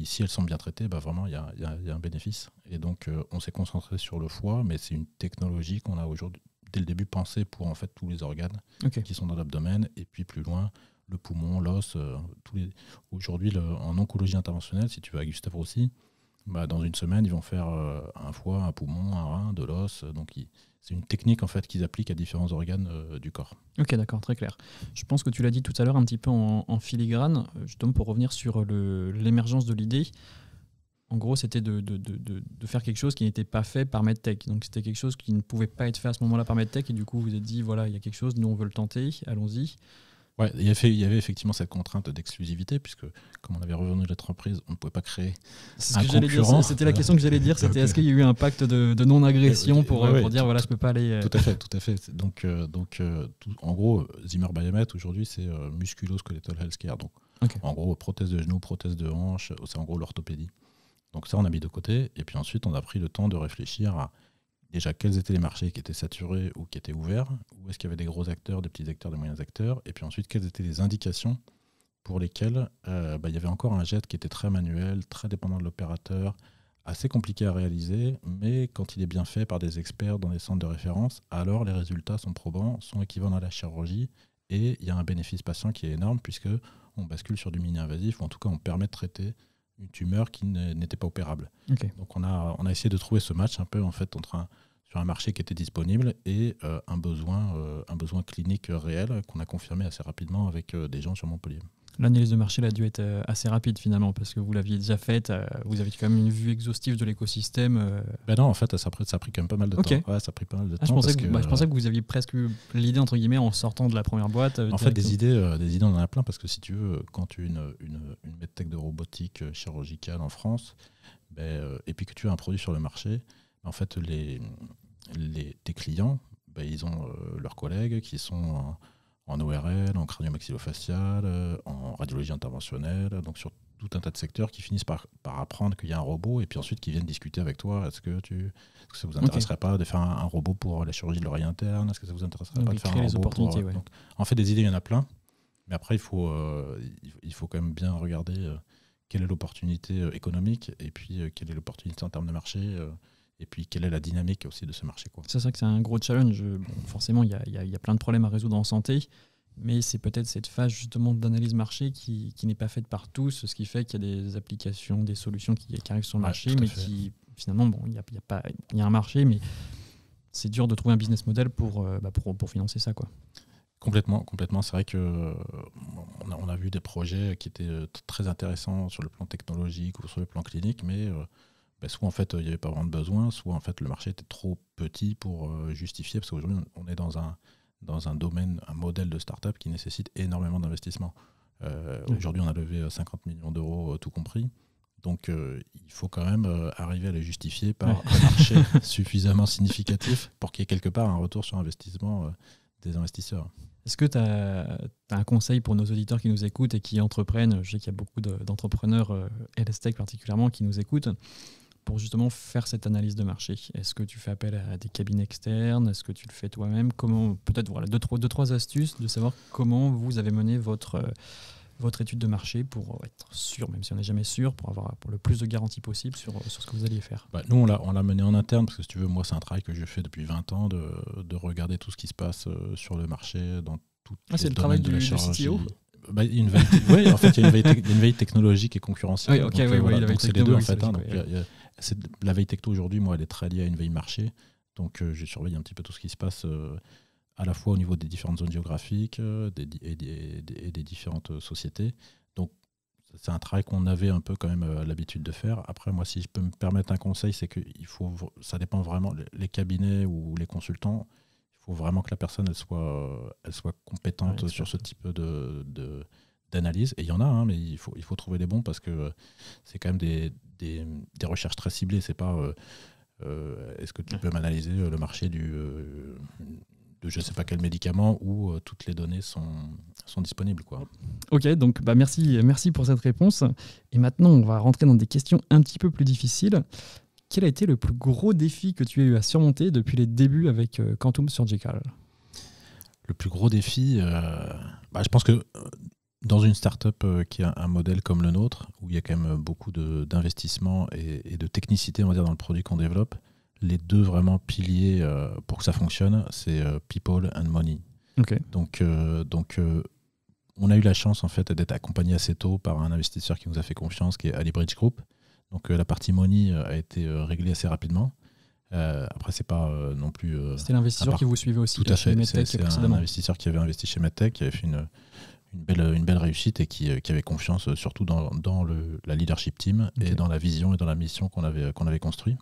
si elles sont bien traitées, vraiment, il y a un bénéfice. Et donc, on s'est concentré sur le foie, mais c'est une technologie qu'on a aujourd'hui, dès le début, pensée pour en fait tous les organes qui sont dans l'abdomen, et puis plus loin, le poumon, l'os. Aujourd'hui, en oncologie interventionnelle, si tu vas à Gustave Roussy, dans une semaine, ils vont faire un foie, un poumon, un rein, de l'os. Donc, c'est une technique en fait qu'ils appliquent à différents organes du corps. Ok, d'accord, très clair. Je pense que tu l'as dit tout à l'heure un petit peu en filigrane, justement pour revenir sur l'émergence de l'idée. En gros, c'était de faire quelque chose qui n'était pas fait par MedTech. Donc, c'était quelque chose qui ne pouvait pas être fait à ce moment-là par MedTech. Et du coup, vous vous êtes dit, voilà, il y a quelque chose, nous, on veut le tenter, allons-y. Ouais, il y avait effectivement cette contrainte d'exclusivité, puisque comme on avait revenu de l'entreprise, on ne pouvait pas créer un concurrent. C'était la question que j'allais dire, c'était est-ce qu'il y a eu un pacte de non-agression pour dire, voilà, je ne peux pas aller... Tout à fait. Donc, en gros, Zimmer Biomet, aujourd'hui, c'est musculo-skeletal healthcare. Donc, en gros, prothèse de genou, prothèse de hanche, c'est en gros l'orthopédie. Donc ça, on a mis de côté. Et puis ensuite, on a pris le temps de réfléchir à déjà quels étaient les marchés qui étaient saturés ou qui étaient ouverts, où est-ce qu'il y avait des gros acteurs, des petits acteurs, des moyens acteurs, et puis ensuite quelles étaient les indications pour lesquelles il y avait encore un jet qui était très manuel, très dépendant de l'opérateur, assez compliqué à réaliser, mais quand il est bien fait par des experts dans des centres de référence, alors les résultats sont probants, sont équivalents à la chirurgie, et il y a un bénéfice patient qui est énorme puisque on bascule sur du mini-invasif, ou en tout cas on permet de traiter une tumeur qui n'était pas opérable. Okay. Donc on a essayé de trouver ce match un peu en fait sur un marché qui était disponible et un besoin clinique réel qu'on a confirmé assez rapidement avec des gens sur Montpellier. L'analyse de marché a dû être assez rapide finalement parce que vous l'aviez déjà faite, vous avez quand même une vue exhaustive de l'écosystème. Non, en fait, ça a pris quand même pas mal de temps. Ouais, ça a pris pas mal de temps. Je pensais que vous aviez presque eu l'idée entre guillemets en sortant de la première boîte. En fait, des idées, on en a plein parce que si tu veux, quand tu as une medtech de robotique chirurgicale en France, et puis que tu as un produit sur le marché, en fait, tes clients, ils ont leurs collègues qui sont en ORL, en crânio-maxillofacial, en radiologie interventionnelle, donc sur tout un tas de secteurs qui finissent par apprendre qu'il y a un robot et puis ensuite qui viennent discuter avec toi. Est-ce que ça vous intéresserait pas de faire un robot pour la chirurgie de l'oreille interne? Est-ce que ça vous intéresserait pas de faire un robot opportunités, pour... Donc, en fait, des idées, il y en a plein. Mais après, il faut quand même bien regarder quelle est l'opportunité économique et puis quelle est l'opportunité en termes de marché et puis quelle est la dynamique aussi de ce marché, quoi. C'est ça que c'est un gros challenge. Forcément, il y a plein de problèmes à résoudre en santé, mais c'est peut-être cette phase justement d'analyse marché qui n'est pas faite par tous, ce qui fait qu'il y a des applications, des solutions qui arrivent sur le marché, mais qui finalement, il y a un marché, mais c'est dur de trouver un business model pour financer ça, quoi. Complètement. C'est vrai que on a vu des projets qui étaient très intéressants sur le plan technologique ou sur le plan clinique, mais soit en fait il n'y avait pas vraiment de besoin, soit en fait le marché était trop petit pour justifier, parce qu'aujourd'hui on est dans un domaine, un modèle de start-up qui nécessite énormément d'investissement. Aujourd'hui on a levé 50 millions d'euros tout compris. Donc il faut quand même arriver à les justifier par un marché suffisamment significatif pour qu'il y ait quelque part un retour sur investissement des investisseurs. Est-ce que tu as un conseil pour nos auditeurs qui nous écoutent et qui entreprennent? Je sais qu'il y a beaucoup d'entrepreneurs, LSTech particulièrement, qui nous écoutent, pour justement faire cette analyse de marché. Est-ce que tu fais appel à des cabinets externes? Est-ce que tu le fais toi-même? Comment, peut-être voilà, deux, trois astuces de savoir comment vous avez mené votre étude de marché pour être sûr, même si on n'est jamais sûr, pour avoir le plus de garanties possible sur ce que vous alliez faire. Nous, on l'a mené en interne, parce que si tu veux, moi, c'est un travail que je fais depuis 20 ans, de regarder tout ce qui se passe sur le marché, dans tout c'est le travail du CTO. Il y a une veille, en fait, il y a une veille technologique et concurrentielle. Oui, donc c'est les deux, en fait. La veille techno, aujourd'hui, moi, elle est très liée à une veille marché. Donc, je surveille un petit peu tout ce qui se passe à la fois au niveau des différentes zones géographiques et des différentes sociétés. Donc, c'est un travail qu'on avait un peu quand même l'habitude de faire. Après, moi, si je peux me permettre un conseil, c'est que ça dépend vraiment, les cabinets ou les consultants, il faut vraiment que la personne elle soit compétente sur ce type d'analyse. Et il y en a, mais il faut trouver les bons, parce que c'est quand même des recherches très ciblées. C'est pas est-ce que tu peux m'analyser le marché de je ne sais pas quel médicament où toutes les données sont disponibles, quoi. Ok, donc merci pour cette réponse. Et maintenant, on va rentrer dans des questions un petit peu plus difficiles. Quel a été le plus gros défi que tu as eu à surmonter depuis les débuts avec Quantum Surgical? Le plus gros défi, je pense que dans une start-up qui a un modèle comme le nôtre, où il y a quand même beaucoup d'investissement et de technicité, on va dire, dans le produit qu'on développe, les deux vraiment piliers pour que ça fonctionne, c'est people and money. Okay. Donc, on a eu la chance en fait d'être accompagné assez tôt par un investisseur qui nous a fait confiance, qui est Alibridge Group. Donc la partie money a été réglée assez rapidement. Après, c'est pas non plus. C'était l'investisseur qui vous suivait aussi. Tout à fait. C'est un investisseur qui avait investi chez MedTech, qui avait fait une belle réussite et qui avait confiance surtout dans la leadership team et dans la vision et dans la mission qu'on avait construit.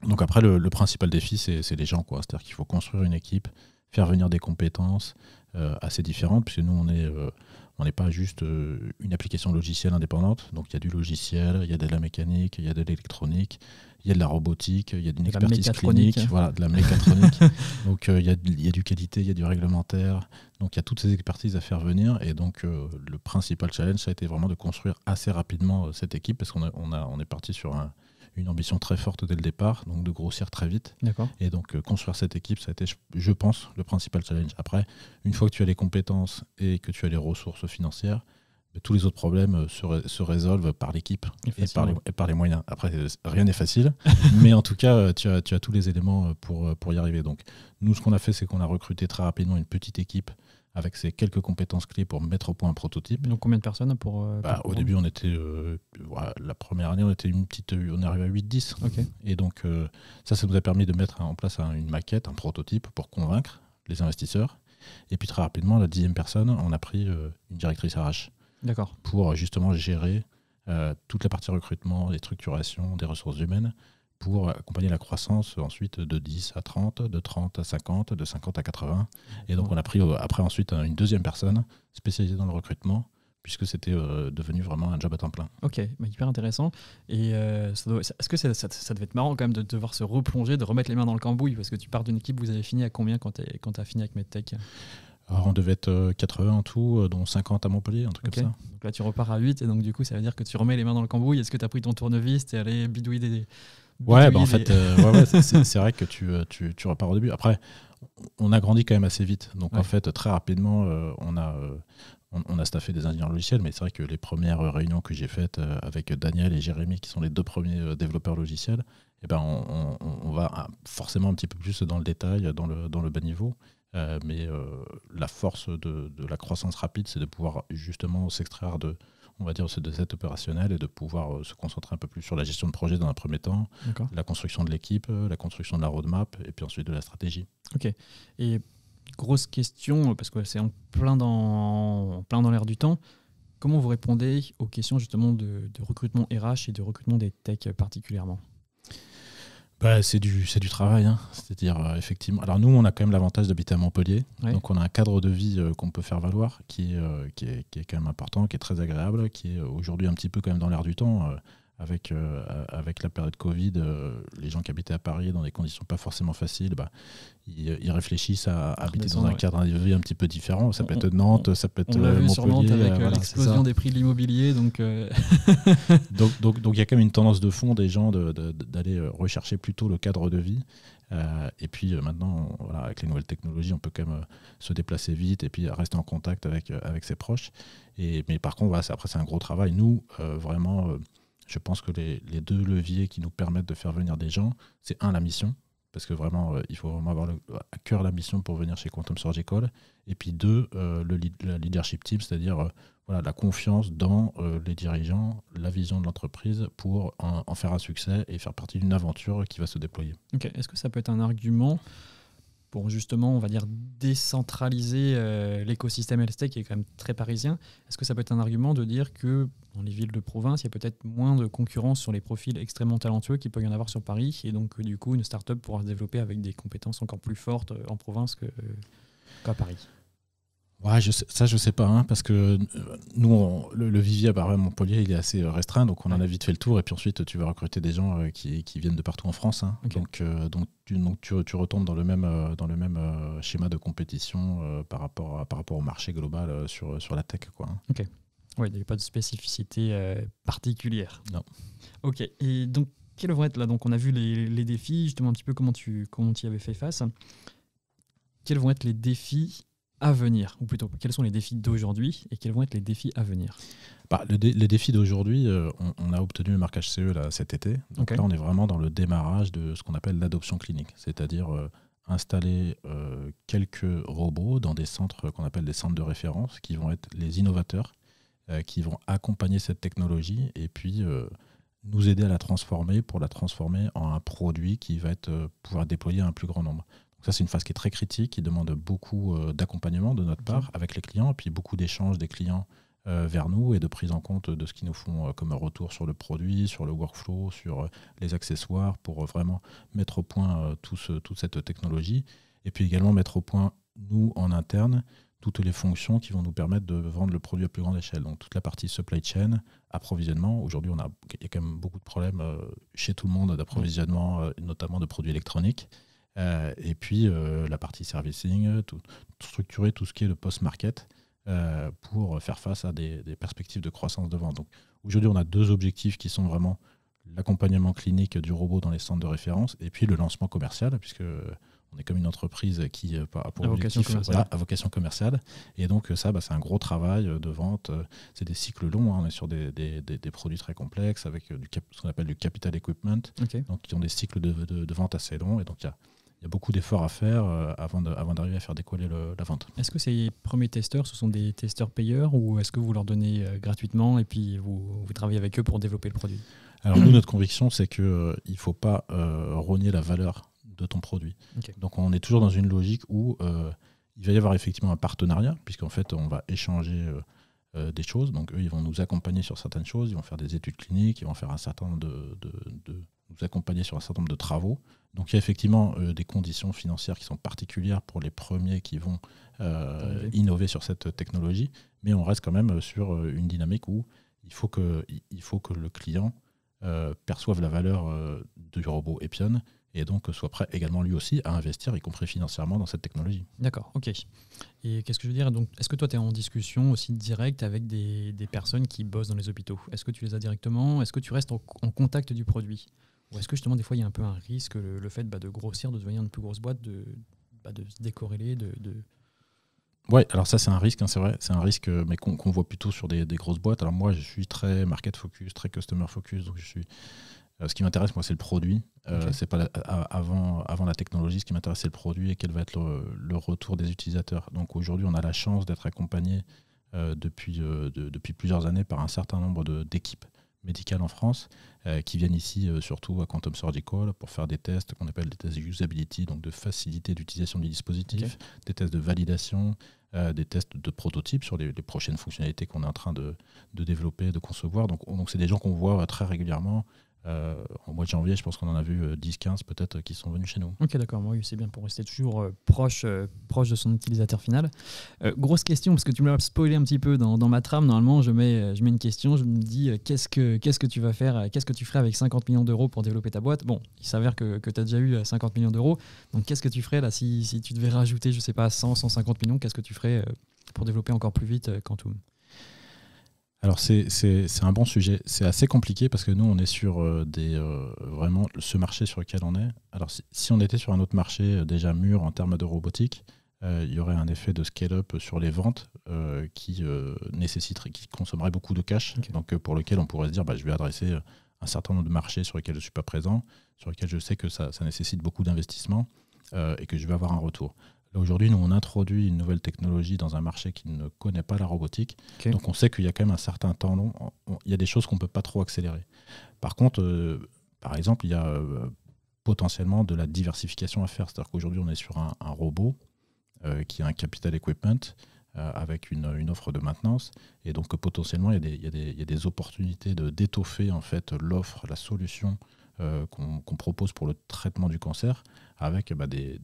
Donc après, le principal défi, c'est les gens, quoi. C'est-à-dire qu'il faut construire une équipe, faire venir des compétences assez différentes, puisque nous, on n'est pas juste une application logicielle indépendante. Donc il y a du logiciel, il y a de la mécanique, il y a de l'électronique, il y a de la robotique, il y a d'une expertise clinique, de la mécatronique. Donc il y a du qualité, il y a du réglementaire. Donc il y a toutes ces expertises à faire venir. Et donc le principal challenge, ça a été vraiment de construire assez rapidement cette équipe, parce qu'on est parti sur une ambition très forte dès le départ, donc de grossir très vite. D'accord. Et donc construire cette équipe, ça a été, je pense, le principal challenge. Après, une fois que tu as les compétences et que tu as les ressources financières, tous les autres problèmes se résolvent par l'équipe et par les moyens. Après, rien n'est facile, mais en tout cas, tu as tous les éléments pour y arriver. Donc, nous, ce qu'on a fait, c'est qu'on a recruté très rapidement une petite équipe avec ces quelques compétences clés pour mettre au point un prototype. Donc combien de personnes au début, on était la première année, on est arrivé à 8-10. Okay. Et donc ça nous a permis de mettre en place une maquette, un prototype pour convaincre les investisseurs. Et puis très rapidement, la 10e personne, on a pris une directrice RH. D'accord. Pour justement gérer toute la partie recrutement, les structurations des ressources humaines, pour accompagner la croissance ensuite de 10 à 30, de 30 à 50, de 50 à 80. Et donc on a pris après ensuite une deuxième personne spécialisée dans le recrutement, puisque c'était devenu vraiment un job à temps plein. Ok, hyper intéressant. Et est-ce que ça devait être marrant quand même de devoir se replonger, de remettre les mains dans le cambouis, parce que tu pars d'une équipe, vous avez fini à combien quand tu as fini avec MedTech? Alors, on devait être 80 en tout, dont 50 à Montpellier, un truc comme ça. Donc là tu repars à 8, et donc du coup ça veut dire que tu remets les mains dans le cambouis. Est-ce que tu as pris ton tournevis, t'es allé bidouiller des... En fait, c'est vrai que tu repars au début. Après, on a grandi quand même assez vite. Donc en fait, très rapidement, on a staffé des ingénieurs logiciels, mais c'est vrai que les premières réunions que j'ai faites avec Daniel et Jérémy, qui sont les deux premiers développeurs logiciels, on va forcément un petit peu plus dans le détail, dans le bas niveau. Mais la force de la croissance rapide, c'est de pouvoir justement s'extraire de cette opérationnel et de pouvoir se concentrer un peu plus sur la gestion de projet dans un premier temps, la construction de l'équipe, la construction de la roadmap et puis ensuite de la stratégie. Ok. Et grosse question, parce que c'est en plein dans l'air du temps, comment vous répondez aux questions justement de recrutement RH et de recrutement des techs particulièrement? C'est du travail, hein. C'est-à-dire effectivement. Alors nous, on a quand même l'avantage d'habiter à Montpellier, donc on a un cadre de vie qu'on peut faire valoir, qui est quand même important, qui est très agréable, qui est aujourd'hui un petit peu quand même dans l'air du temps. Avec la période Covid, les gens qui habitaient à Paris dans des conditions pas forcément faciles, ils réfléchissent à habiter dans un cadre de vie un petit peu différent. Ça peut être Nantes, ça peut être Montpellier. On l'a vu sur Nantes avec l'explosion des prix de l'immobilier. Donc il y a quand même une tendance de fond des gens d'aller rechercher plutôt le cadre de vie. Et puis maintenant, avec les nouvelles technologies, on peut quand même se déplacer vite et puis rester en contact avec ses proches. Mais par contre, après, c'est un gros travail. Nous, vraiment... je pense que les deux leviers qui nous permettent de faire venir des gens, c'est la mission, parce que vraiment, il faut vraiment avoir à cœur la mission pour venir chez Quantum Surgical, et puis deux, le leadership team, c'est-à-dire la confiance dans les dirigeants, la vision de l'entreprise pour en faire un succès et faire partie d'une aventure qui va se déployer. Ok. Est-ce que ça peut être un argument pour justement, on va dire, décentraliser l'écosystème health tech qui est quand même très parisien? Est-ce que ça peut être un argument de dire que dans les villes de province, il y a peut-être moins de concurrence sur les profils extrêmement talentueux qu'il peut y en avoir sur Paris, et donc du coup, une start-up pourra se développer avec des compétences encore plus fortes en province qu'à Paris? Ouais, je sais pas, hein, parce que nous, le vivier à Montpellier, il est assez restreint, donc on en a vite fait le tour, et puis ensuite tu vas recruter des gens qui viennent de partout en France, hein. Okay. Donc tu retombes dans le même schéma de compétition par rapport au marché global sur la tech, quoi. Ok. Ouais, il n'y a pas de spécificité particulière. Non. Ok. Et donc quels vont être là? Donc on a vu les défis, justement un petit peu comment tu y avais fait face. Quels vont être les défis à venir, ou plutôt quels sont les défis d'aujourd'hui et quels vont être les défis à venir? Les défis d'aujourd'hui, on a obtenu le marquage CE cet été. Donc là, on est vraiment dans le démarrage de ce qu'on appelle l'adoption clinique, c'est-à-dire installer quelques robots dans des centres qu'on appelle des centres de référence, qui vont être les innovateurs, qui vont accompagner cette technologie et puis nous aider à la transformer en un produit qui va pouvoir déployer à un plus grand nombre. Ça, c'est une phase qui est très critique, qui demande beaucoup d'accompagnement de notre part avec les clients, et puis beaucoup d'échanges des clients vers nous et de prise en compte de ce qu'ils nous font comme retour sur le produit, sur le workflow, sur les accessoires, pour vraiment mettre au point toute cette technologie. Et puis également mettre au point, nous, en interne, toutes les fonctions qui vont nous permettre de vendre le produit à plus grande échelle. Donc toute la partie supply chain, approvisionnement. Aujourd'hui, il y a quand même beaucoup de problèmes chez tout le monde d'approvisionnement, notamment de produits électroniques. Et puis la partie servicing, structurer tout ce qui est le post-market pour faire face à des perspectives de croissance de vente. Donc aujourd'hui, on a deux objectifs qui sont vraiment l'accompagnement clinique du robot dans les centres de référence et puis le lancement commercial, puisque on est comme une entreprise qui a pour objectif à vocation commerciale. Et donc ça, c'est un gros travail de vente. C'est des cycles longs, hein. On est sur des produits très complexes avec ce qu'on appelle du capital equipment, donc qui ont des cycles de vente assez longs. Et donc il y a beaucoup d'efforts à faire avant d'arriver à faire décoller la vente. Est-ce que ces premiers testeurs, ce sont des testeurs payeurs, ou est-ce que vous leur donnez gratuitement et puis vous travaillez avec eux pour développer le produit? Alors nous, notre conviction, c'est qu'il ne faut pas rogner la valeur de ton produit. Donc on est toujours dans une logique où il va y avoir effectivement un partenariat, puisqu'en fait on va échanger des choses. Donc eux, ils vont nous accompagner sur certaines choses, ils vont faire des études cliniques, ils vont faire un certain nombre nous accompagner sur un certain nombre de travaux. Donc il y a effectivement des conditions financières qui sont particulières pour les premiers qui vont innover sur cette technologie, mais on reste quand même sur une dynamique où il faut que le client perçoive la valeur du robot Epyon et donc soit prêt également lui aussi à investir, y compris financièrement, dans cette technologie. D'accord, ok. Et qu'est-ce que je veux dire? Donc, est-ce que toi, tu es en discussion aussi directe avec des personnes qui bossent dans les hôpitaux? Est-ce que tu les as directement? Est-ce que tu restes en contact du produit? Ou est-ce que justement, des fois, il y a un peu un risque, le fait de grossir, de devenir une plus grosse boîte, de se décorréler Oui, alors ça, c'est un risque, hein, c'est vrai. C'est un risque, mais qu'on voit plutôt sur des grosses boîtes. Alors moi, je suis très market focus, très customer focus, donc ce qui m'intéresse, moi, c'est le produit. C'est pas avant la technologie. Ce qui m'intéresse, c'est le produit et quel va être le retour des utilisateurs. Donc aujourd'hui, on a la chance d'être accompagné depuis plusieurs années par un certain nombre d'équipes médicales en France, qui viennent ici surtout à Quantum Surgical pour faire des tests qu'on appelle des tests de usability, donc de facilité d'utilisation du dispositif, des tests de validation, des tests de prototypes sur les prochaines fonctionnalités qu'on est en train de développer, de concevoir. Donc c'est des gens qu'on voit très régulièrement. Au mois de janvier, je pense qu'on en a vu 10-15 peut-être qui sont venus chez nous. Ok, d'accord. Oui, c'est bien pour rester toujours proche de son utilisateur final. Grosse question, parce que tu me l'as spoilé un petit peu dans ma trame. Normalement, je mets une question. Je me dis, qu'est-ce que tu vas faire, qu'est-ce que tu ferais avec 50 millions d'euros pour développer ta boîte? Bon, il s'avère que tu as déjà eu 50 millions d'euros. Donc, qu'est-ce que tu ferais là si tu devais rajouter, je sais pas, 100, 150 millions? Qu'est-ce que tu ferais pour développer encore plus vite Quantum? Alors c'est un bon sujet. C'est assez compliqué parce que nous, on est sur vraiment ce marché sur lequel on est. Alors si on était sur un autre marché déjà mûr en termes de robotique, il y aurait un effet de scale-up sur les ventes qui consommerait beaucoup de cash. Okay. Donc pour lequel on pourrait se dire, je vais adresser un certain nombre de marchés sur lesquels je ne suis pas présent, sur lesquels je sais que ça nécessite beaucoup d'investissement et que je vais avoir un retour. Là, aujourd'hui, nous, on introduit une nouvelle technologie dans un marché qui ne connaît pas la robotique. Okay. Donc, on sait qu'il y a quand même un certain temps long. Il y a des choses qu'on ne peut pas trop accélérer. Par contre, par exemple, il y a potentiellement de la diversification à faire. C'est-à-dire qu'aujourd'hui, on est sur un robot qui a un capital equipment avec une offre de maintenance. Et donc, potentiellement, il y a des opportunités d'étoffer en fait, l'offre, la solution qu'on propose pour le traitement du cancer avec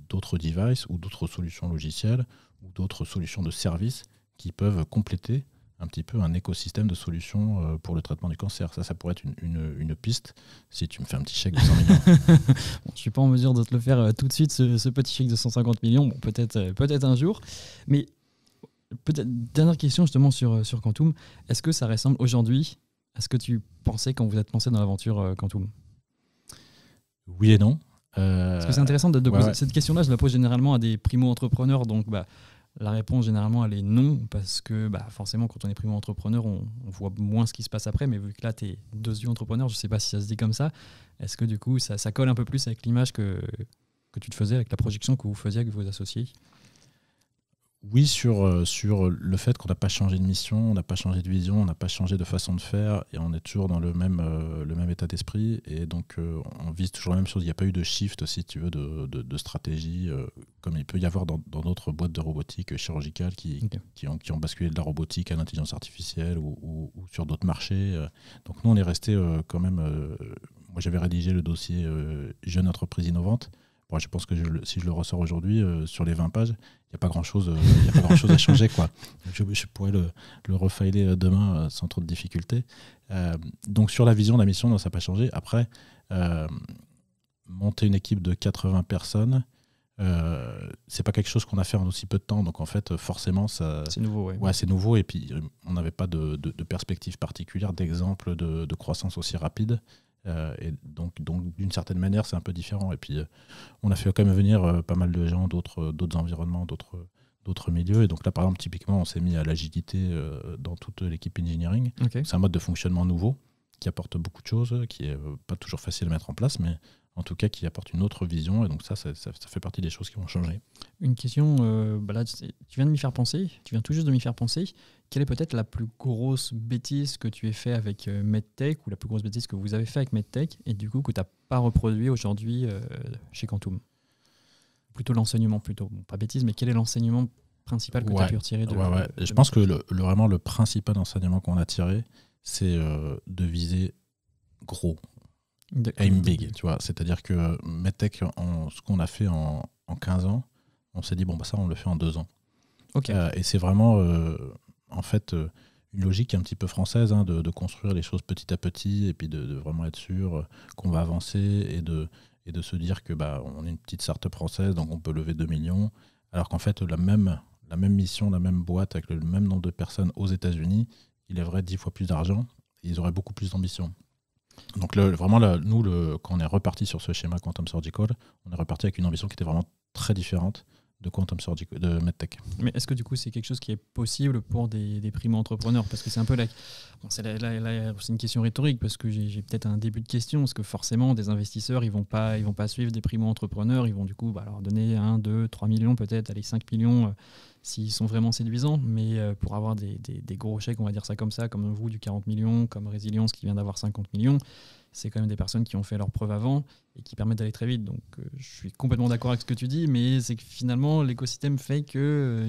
d'autres devices ou d'autres solutions logicielles ou d'autres solutions de services qui peuvent compléter un petit peu un écosystème de solutions pour le traitement du cancer. Ça pourrait être une piste si tu me fais un petit chèque de 100 millions. Bon, je ne suis pas en mesure de te le faire tout de suite, ce petit chèque de 150 millions. Bon, peut-être un jour. Mais dernière question justement sur Quantum. Est-ce que ça ressemble aujourd'hui à ce que tu pensais quand vous êtes lancé dans l'aventure Quantum? Oui et non. Parce que c'est intéressant de poser cette question-là. Je la pose généralement à des primo-entrepreneurs. Donc, la réponse, généralement, elle est non. Parce que forcément, quand on est primo-entrepreneur, on voit moins ce qui se passe après. Mais vu que là, tu es deux entrepreneur, je ne sais pas si ça se dit comme ça. Est-ce que du coup, ça colle un peu plus avec l'image que tu te faisais, avec la projection que vous faisiez avec vos associés? Oui, sur le fait qu'on n'a pas changé de mission, on n'a pas changé de vision, on n'a pas changé de façon de faire et on est toujours dans le même état d'esprit et donc on vise toujours la même chose. Il n'y a pas eu de shift, si tu veux, de stratégie comme il peut y avoir dans d'autres boîtes de robotique chirurgicale qui ont basculé de la robotique à l'intelligence artificielle ou sur d'autres marchés. Donc nous, on est resté quand même... moi, j'avais rédigé le dossier Jeune entreprise innovante. Bon, je pense que si je le ressors aujourd'hui, sur les 20 pages, il n'y a pas grand-chose à changer, quoi. Je pourrais le refiler demain sans trop de difficultés. Donc sur la vision, la mission, non, ça n'a pas changé. Après, monter une équipe de 80 personnes, c'est pas quelque chose qu'on a fait en aussi peu de temps. Donc en fait, forcément, ça... C'est nouveau, ouais, c'est nouveau. Et puis, on n'avait pas de perspective particulière, d'exemple de croissance aussi rapide. Et donc d'une certaine manière, c'est un peu différent. Et puis, on a fait quand même venir pas mal de gens d'autres environnements, d'autres milieux. Et donc là, par exemple, typiquement, on s'est mis à l'agilité dans toute l'équipe engineering. Okay. C'est un mode de fonctionnement nouveau qui apporte beaucoup de choses, qui est pas toujours facile à mettre en place, mais en tout cas qui apporte une autre vision. Et donc ça fait partie des choses qui vont changer. Une question, là, tu viens de m'y faire penser, tu viens tout juste de m'y faire penser. Quelle est peut-être la plus grosse bêtise que tu aies fait avec MedTech ou la plus grosse bêtise que vous avez fait avec MedTech et du coup que tu n'as pas reproduit aujourd'hui chez Quantum? Plutôt l'enseignement, Bon, pas bêtise, mais quel est l'enseignement principal que tu as pu retirer de Je pense que vraiment le principal enseignement qu'on a tiré, c'est de viser gros. Aim big, tu vois. C'est-à-dire que MedTech, ce qu'on a fait en 15 ans, on s'est dit, ça, on le fait en 2 ans. Okay. Et c'est vraiment... en fait, une logique un petit peu française de construire les choses petit à petit et puis de vraiment être sûr qu'on va avancer et de se dire que on est une petite start-up française, donc on peut lever 2 millions, alors qu'en fait, la même mission, la même boîte avec le même nombre de personnes aux États-Unis, il lèverait 10 fois plus d'argent et ils auraient beaucoup plus d'ambition. Donc vraiment, nous, quand on est reparti sur ce schéma Quantum Surgical, on est reparti avec une ambition qui était vraiment très différente de Quantum Surgical, de MedTech. Mais est-ce que du coup c'est quelque chose qui est possible pour des primo-entrepreneurs? Parce que c'est un peu c'est une question rhétorique, parce que j'ai peut-être un début de question, parce que forcément des investisseurs ils vont pas suivre des primo-entrepreneurs, ils vont du coup leur donner 1, 2, 3 millions peut-être, allez 5 millions s'ils sont vraiment séduisants, mais pour avoir des gros chèques, on va dire ça comme ça, comme vous du 40 millions, comme Résilience qui vient d'avoir 50 millions, c'est quand même des personnes qui ont fait leurs preuves avant et qui permettent d'aller très vite. Donc je suis complètement d'accord avec ce que tu dis, mais c'est que finalement l'écosystème fait que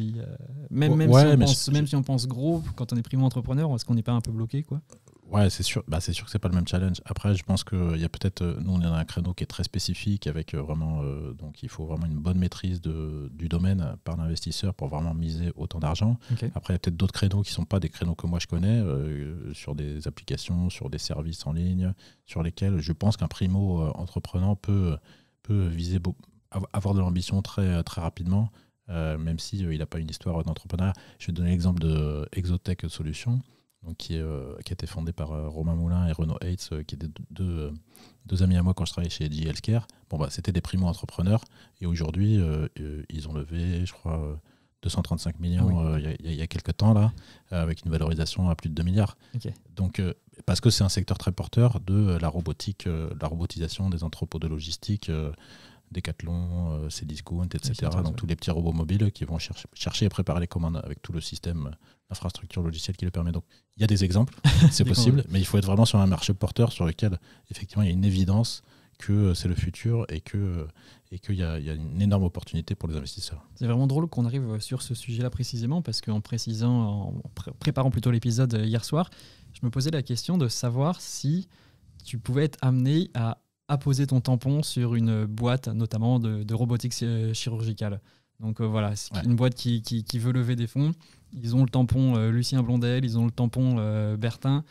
même si on pense gros, quand on est primo-entrepreneur, est-ce qu'on n'est pas un peu bloqué, quoi? Ouais, c'est sûr. C'est sûr que c'est pas le même challenge. Après, je pense qu'il y a peut-être, nous on est dans un créneau qui est très spécifique avec vraiment, donc il faut vraiment une bonne maîtrise du domaine par l'investisseur pour vraiment miser autant d'argent. Okay. Après, il y a peut-être d'autres créneaux qui sont pas des créneaux que moi je connais, sur des applications, sur des services en ligne, sur lesquels je pense qu'un primo entrepreneur peut viser, avoir de l'ambition très très rapidement, même si il n'a pas une histoire d'entrepreneuriat. Je vais donner l'exemple de Exotech Solutions. Donc qui a été fondé par Romain Moulin et Renaud Heitz, qui étaient deux amis à moi quand je travaillais chez Edgy Healthcare. C'était des primo-entrepreneurs et aujourd'hui, ils ont levé, je crois, 235 millions il y a quelques temps, là, avec une valorisation à plus de 2 milliards. Okay. Donc, parce que c'est un secteur très porteur de la robotique, la robotisation des entrepôts de logistique, Decathlon, Cdiscount, etc. Donc tous les petits robots mobiles qui vont chercher et préparer les commandes avec tout le système d'infrastructure logicielle qui le permet. Donc il y a des exemples, c'est possible, mais il faut être vraiment sur un marché porteur sur lequel effectivement il y a une évidence que c'est le futur et qu'il y a une énorme opportunité pour les investisseurs. C'est vraiment drôle qu'on arrive sur ce sujet-là précisément parce qu'en préparant plutôt l'épisode hier soir, je me posais la question de savoir si tu pouvais être amené à apposer ton tampon sur une boîte, notamment de robotique chirurgicale. Donc voilà, c'est une boîte qui veut lever des fonds. Ils ont le tampon Lucien Blondel, ils ont le tampon Bertin.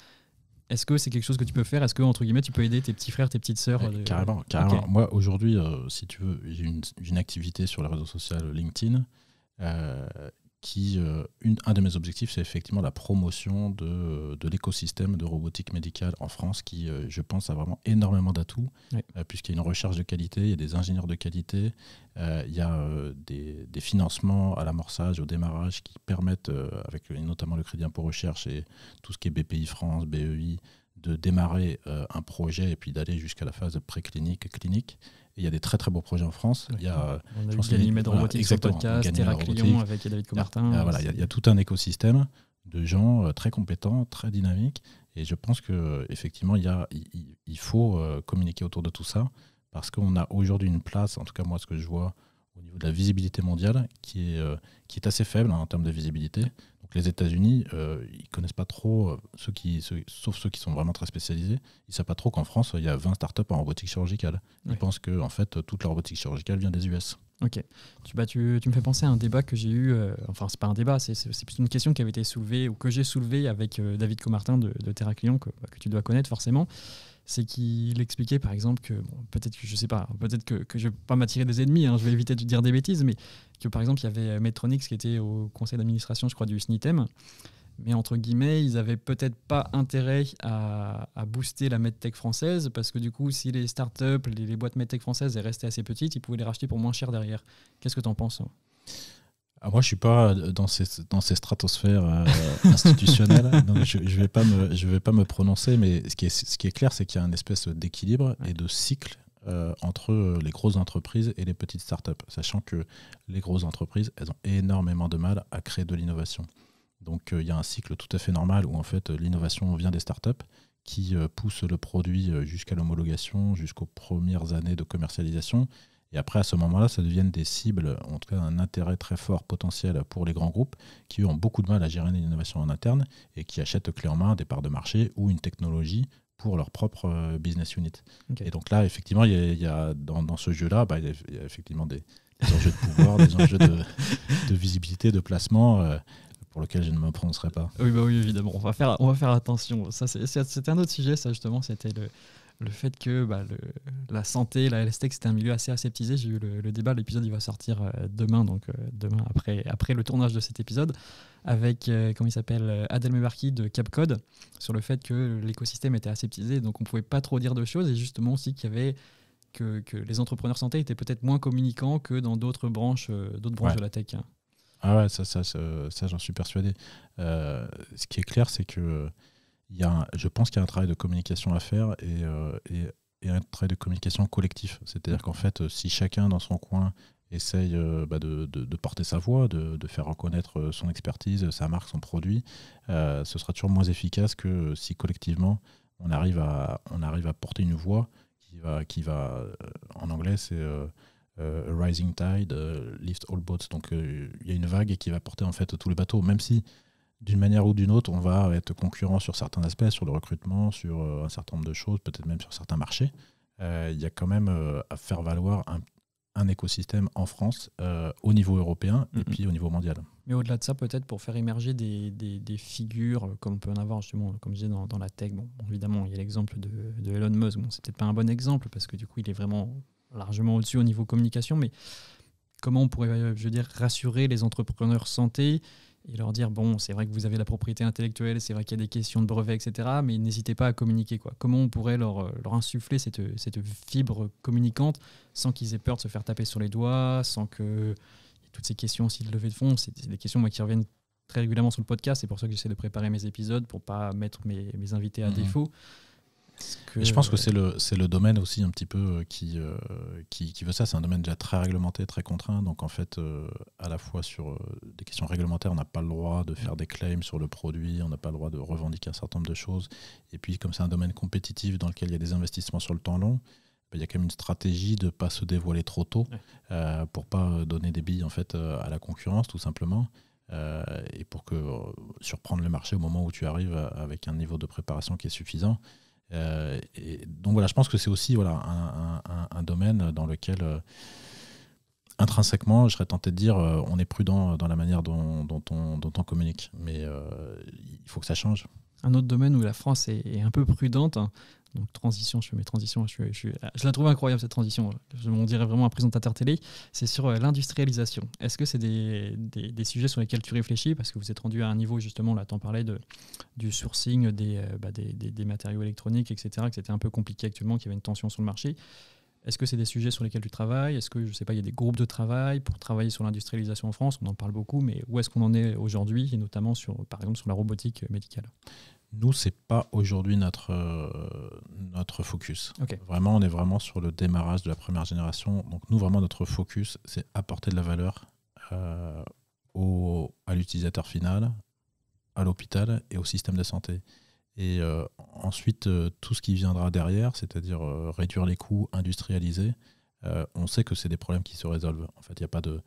Est-ce que c'est quelque chose que tu peux faire? Est-ce que, entre guillemets, tu peux aider tes petits frères, tes petites sœurs? Carrément. Okay. Moi, aujourd'hui, si tu veux, j'ai une activité sur le réseau social LinkedIn un de mes objectifs, c'est effectivement la promotion de l'écosystème de robotique médicale en France qui, je pense, a vraiment énormément d'atouts, puisqu'il y a une recherche de qualité, il y a des ingénieurs de qualité, il y a des financements à l'amorçage, au démarrage qui permettent, avec notamment le crédit impôt recherche et tout ce qui est BPI France, BEI, de démarrer un projet et puis d'aller jusqu'à la phase préclinique, clinique. Et il y a des très très beaux projets en France. Il y a Ganymède Robotique sur le podcast, Terraclion avec David Comartin. Il y a tout un écosystème de gens très compétents, très dynamiques. Et je pense qu'effectivement, il faut communiquer autour de tout ça parce qu'on a aujourd'hui une place, en tout cas moi ce que je vois au niveau de la visibilité mondiale, qui est assez faible en termes de visibilité. Donc les États-Unis, ils ne connaissent pas trop, sauf ceux qui sont vraiment très spécialisés, ils ne savent pas trop qu'en France, il y a 20 startups en robotique chirurgicale. Ils pensent que en fait, toute la robotique chirurgicale vient des US. Ok. Tu me fais penser à un débat que j'ai eu, enfin c'est pas un débat, c'est plus une question qui avait été soulevée, ou que j'ai soulevée avec David Comartin de Terraclion, que tu dois connaître forcément. C'est qu'il expliquait par exemple que, peut-être que je sais pas, peut-être que je vais pas m'attirer des ennemis, je vais éviter de dire des bêtises, mais que par exemple il y avait Medtronic qui était au conseil d'administration, je crois, du SNITEM, mais entre guillemets, ils avaient peut-être pas intérêt à booster la medtech française parce que du coup, si les startups, les boîtes medtech françaises restaient assez petites, ils pouvaient les racheter pour moins cher derrière. Qu'est-ce que tu en penses? Moi, je suis pas dans ces stratosphères institutionnelles, donc je vais pas me prononcer, mais ce qui est clair, c'est qu'il y a une espèce d'équilibre et de cycle entre les grosses entreprises et les petites startups, sachant que les grosses entreprises, elles ont énormément de mal à créer de l'innovation. Donc il y a un cycle tout à fait normal où en fait l'innovation vient des startups qui poussent le produit jusqu'à l'homologation, jusqu'aux premières années de commercialisation. Et après, à ce moment-là, ça devient des cibles, en tout cas un intérêt très fort potentiel pour les grands groupes qui ont beaucoup de mal à gérer l'innovation en interne et qui achètent clé en main des parts de marché ou une technologie pour leur propre business unit. Okay. Et donc là, effectivement, il y a dans ce jeu-là, il y a effectivement des enjeux de pouvoir, des enjeux de visibilité, de placement, pour lequel je ne me prononcerai pas. Oui, évidemment, on va faire attention. Ça, c'était un autre sujet, ça justement, c'était le fait que la santé, la health tech, c'était un milieu assez aseptisé. J'ai eu le débat, l'épisode il va sortir demain, donc demain après le tournage de cet épisode, avec comment il s'appelle, Adel Mebarki de Capcode, sur le fait que l'écosystème était aseptisé, donc on pouvait pas trop dire de choses, et justement aussi qu'il y avait que les entrepreneurs santé étaient peut-être moins communicants que dans d'autres branches de la tech. Ah ouais, ça j'en suis persuadé. Ce qui est clair, c'est que je pense qu'il y a un travail de communication à faire et un travail de communication collectif. C'est-à-dire qu'en fait, si chacun dans son coin essaye de porter sa voix, de faire reconnaître son expertise, sa marque, son produit, ce sera toujours moins efficace que si collectivement on arrive à porter une voix qui va en anglais c'est a rising tide lift all boats. Donc il y a une vague qui va porter en fait tous les bateaux, même si d'une manière ou d'une autre on va être concurrent sur certains aspects, sur le recrutement, sur un certain nombre de choses, peut-être même sur certains marchés. Il y a quand même à faire valoir un écosystème en France au niveau européen et puis au niveau mondial. Mais au-delà de ça, peut-être pour faire émerger des figures comme on peut en avoir justement, comme je disais, dans la tech. Bon, évidemment, il y a l'exemple de Elon Musk. Bon, c'est peut-être pas un bon exemple parce que du coup, il est vraiment largement au-dessus au niveau communication. Mais comment on pourrait, je veux dire, rassurer les entrepreneurs santé et leur dire, bon, c'est vrai que vous avez la propriété intellectuelle, c'est vrai qu'il y a des questions de brevets, etc. Mais n'hésitez pas à communiquer, quoi. Comment on pourrait leur insuffler cette fibre communicante sans qu'ils aient peur de se faire taper sur les doigts, sans que... Toutes ces questions aussi de levée de fonds, c'est des questions moi, qui reviennent très régulièrement sur le podcast. C'est pour ça que j'essaie de préparer mes épisodes pour ne pas mettre mes invités à défaut. Et je pense que c'est le domaine aussi un petit peu qui veut ça. C'est un domaine déjà très réglementé, très contraint. Donc en fait, à la fois sur des questions réglementaires, on n'a pas le droit de faire des claims sur le produit, on n'a pas le droit de revendiquer un certain nombre de choses. Et puis comme c'est un domaine compétitif dans lequel il y a des investissements sur le temps long, il y a quand même une stratégie de ne pas se dévoiler trop tôt pour ne pas donner des billes en fait, à la concurrence tout simplement et pour surprendre le marché au moment où tu arrives avec un niveau de préparation qui est suffisant. Et donc voilà, je pense que c'est aussi un domaine dans lequel intrinsèquement, je serais tenté de dire on est prudent dans la manière dont on communique. Mais il faut que ça change. Un autre domaine où la France est un peu prudente, hein. Donc transition, je fais mes transitions, je la trouve incroyable cette transition, on dirait vraiment un présentateur télé, c'est sur l'industrialisation. Est-ce que c'est des sujets sur lesquels tu réfléchis parce que vous êtes rendu à un niveau justement, là t'en parlais du sourcing des matériaux électroniques, etc., que c'était un peu compliqué actuellement, qu'il y avait une tension sur le marché. Est-ce que c'est des sujets sur lesquels tu travailles? Est-ce que, je sais pas, il y a des groupes de travail pour travailler sur l'industrialisation en France? On en parle beaucoup, mais où est-ce qu'on en est aujourd'hui, et notamment par exemple sur la robotique médicale? Nous, c'est pas aujourd'hui notre focus. Okay. Vraiment, on est vraiment sur le démarrage de la première génération. Donc nous, vraiment, notre focus, c'est apporter de la valeur à l'utilisateur final, à l'hôpital et au système de santé. Et ensuite, tout ce qui viendra derrière, c'est-à-dire réduire les coûts, industrialiser, on sait que c'est des problèmes qui se résolvent. En fait, il n'y a pas de...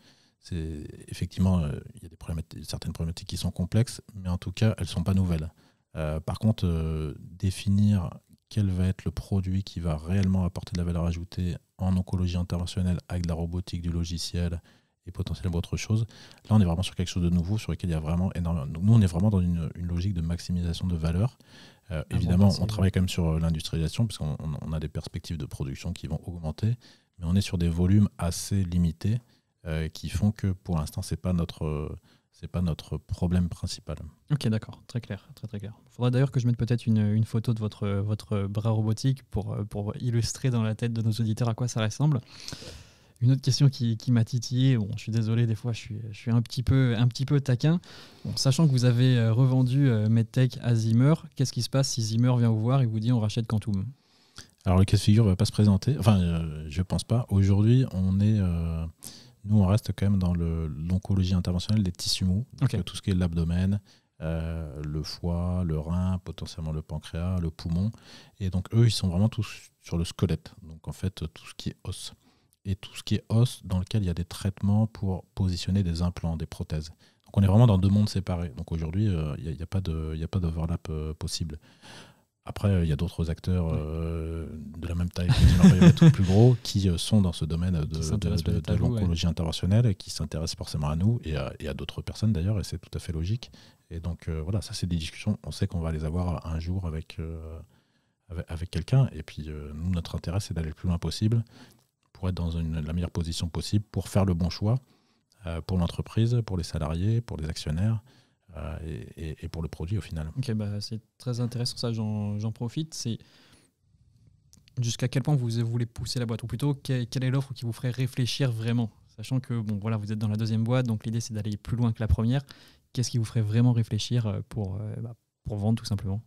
Effectivement, il y a certaines problématiques qui sont complexes, mais en tout cas, elles ne sont pas nouvelles. Par contre, définir quel va être le produit qui va réellement apporter de la valeur ajoutée en oncologie interventionnelle avec de la robotique, du logiciel et potentiellement autre chose, là on est vraiment sur quelque chose de nouveau sur lequel il y a vraiment énormément. Nous on est vraiment dans une logique de maximisation de valeur. Évidemment on travaille quand même sur l'industrialisation parce qu'on a des perspectives de production qui vont augmenter, mais on est sur des volumes assez limités qui font que pour l'instant c'est pas notre problème principal. Ok, d'accord, très clair, très très clair. Il faudra d'ailleurs que je mette peut-être une photo de votre bras robotique pour illustrer dans la tête de nos auditeurs à quoi ça ressemble. Une autre question qui m'a titillé, bon, je suis désolé, des fois je suis un petit peu taquin. Bon, sachant que vous avez revendu MedTech à Zimmer, qu'est-ce qui se passe si Zimmer vient vous voir et vous dit on rachète Quantum? Alors le cas de figure ne va pas se présenter, enfin je pense pas. Aujourd'hui nous on reste quand même dans l'oncologie interventionnelle des tissus mous, donc tout ce qui est l'abdomen, le foie, le rein, potentiellement le pancréas, le poumon. Et donc eux ils sont vraiment tous sur le squelette, donc en fait tout ce qui est os. Et tout ce qui est os dans lequel il y a des traitements pour positionner des implants, des prothèses. Donc on est vraiment dans deux mondes séparés. Donc aujourd'hui, il n'y a pas d'overlap possible. Après, il y a d'autres acteurs de la même taille, tout plus gros, qui sont dans ce domaine de l'oncologie interventionnelle et qui s'intéressent forcément à nous et à d'autres personnes d'ailleurs, et c'est tout à fait logique. Et donc voilà, ça c'est des discussions, on sait qu'on va les avoir un jour avec quelqu'un. Et puis nous, notre intérêt, c'est d'aller le plus loin possible, pour être dans la meilleure position possible, pour faire le bon choix pour l'entreprise, pour les salariés, pour les actionnaires et pour le produit au final. Ok, c'est très intéressant ça, j'en profite. C'est jusqu'à quel point vous voulez pousser la boîte, ou plutôt quelle est l'offre qui vous ferait réfléchir vraiment, sachant que vous êtes dans la deuxième boîte, donc l'idée c'est d'aller plus loin que la première. Qu'est-ce qui vous ferait vraiment réfléchir pour vendre tout simplement?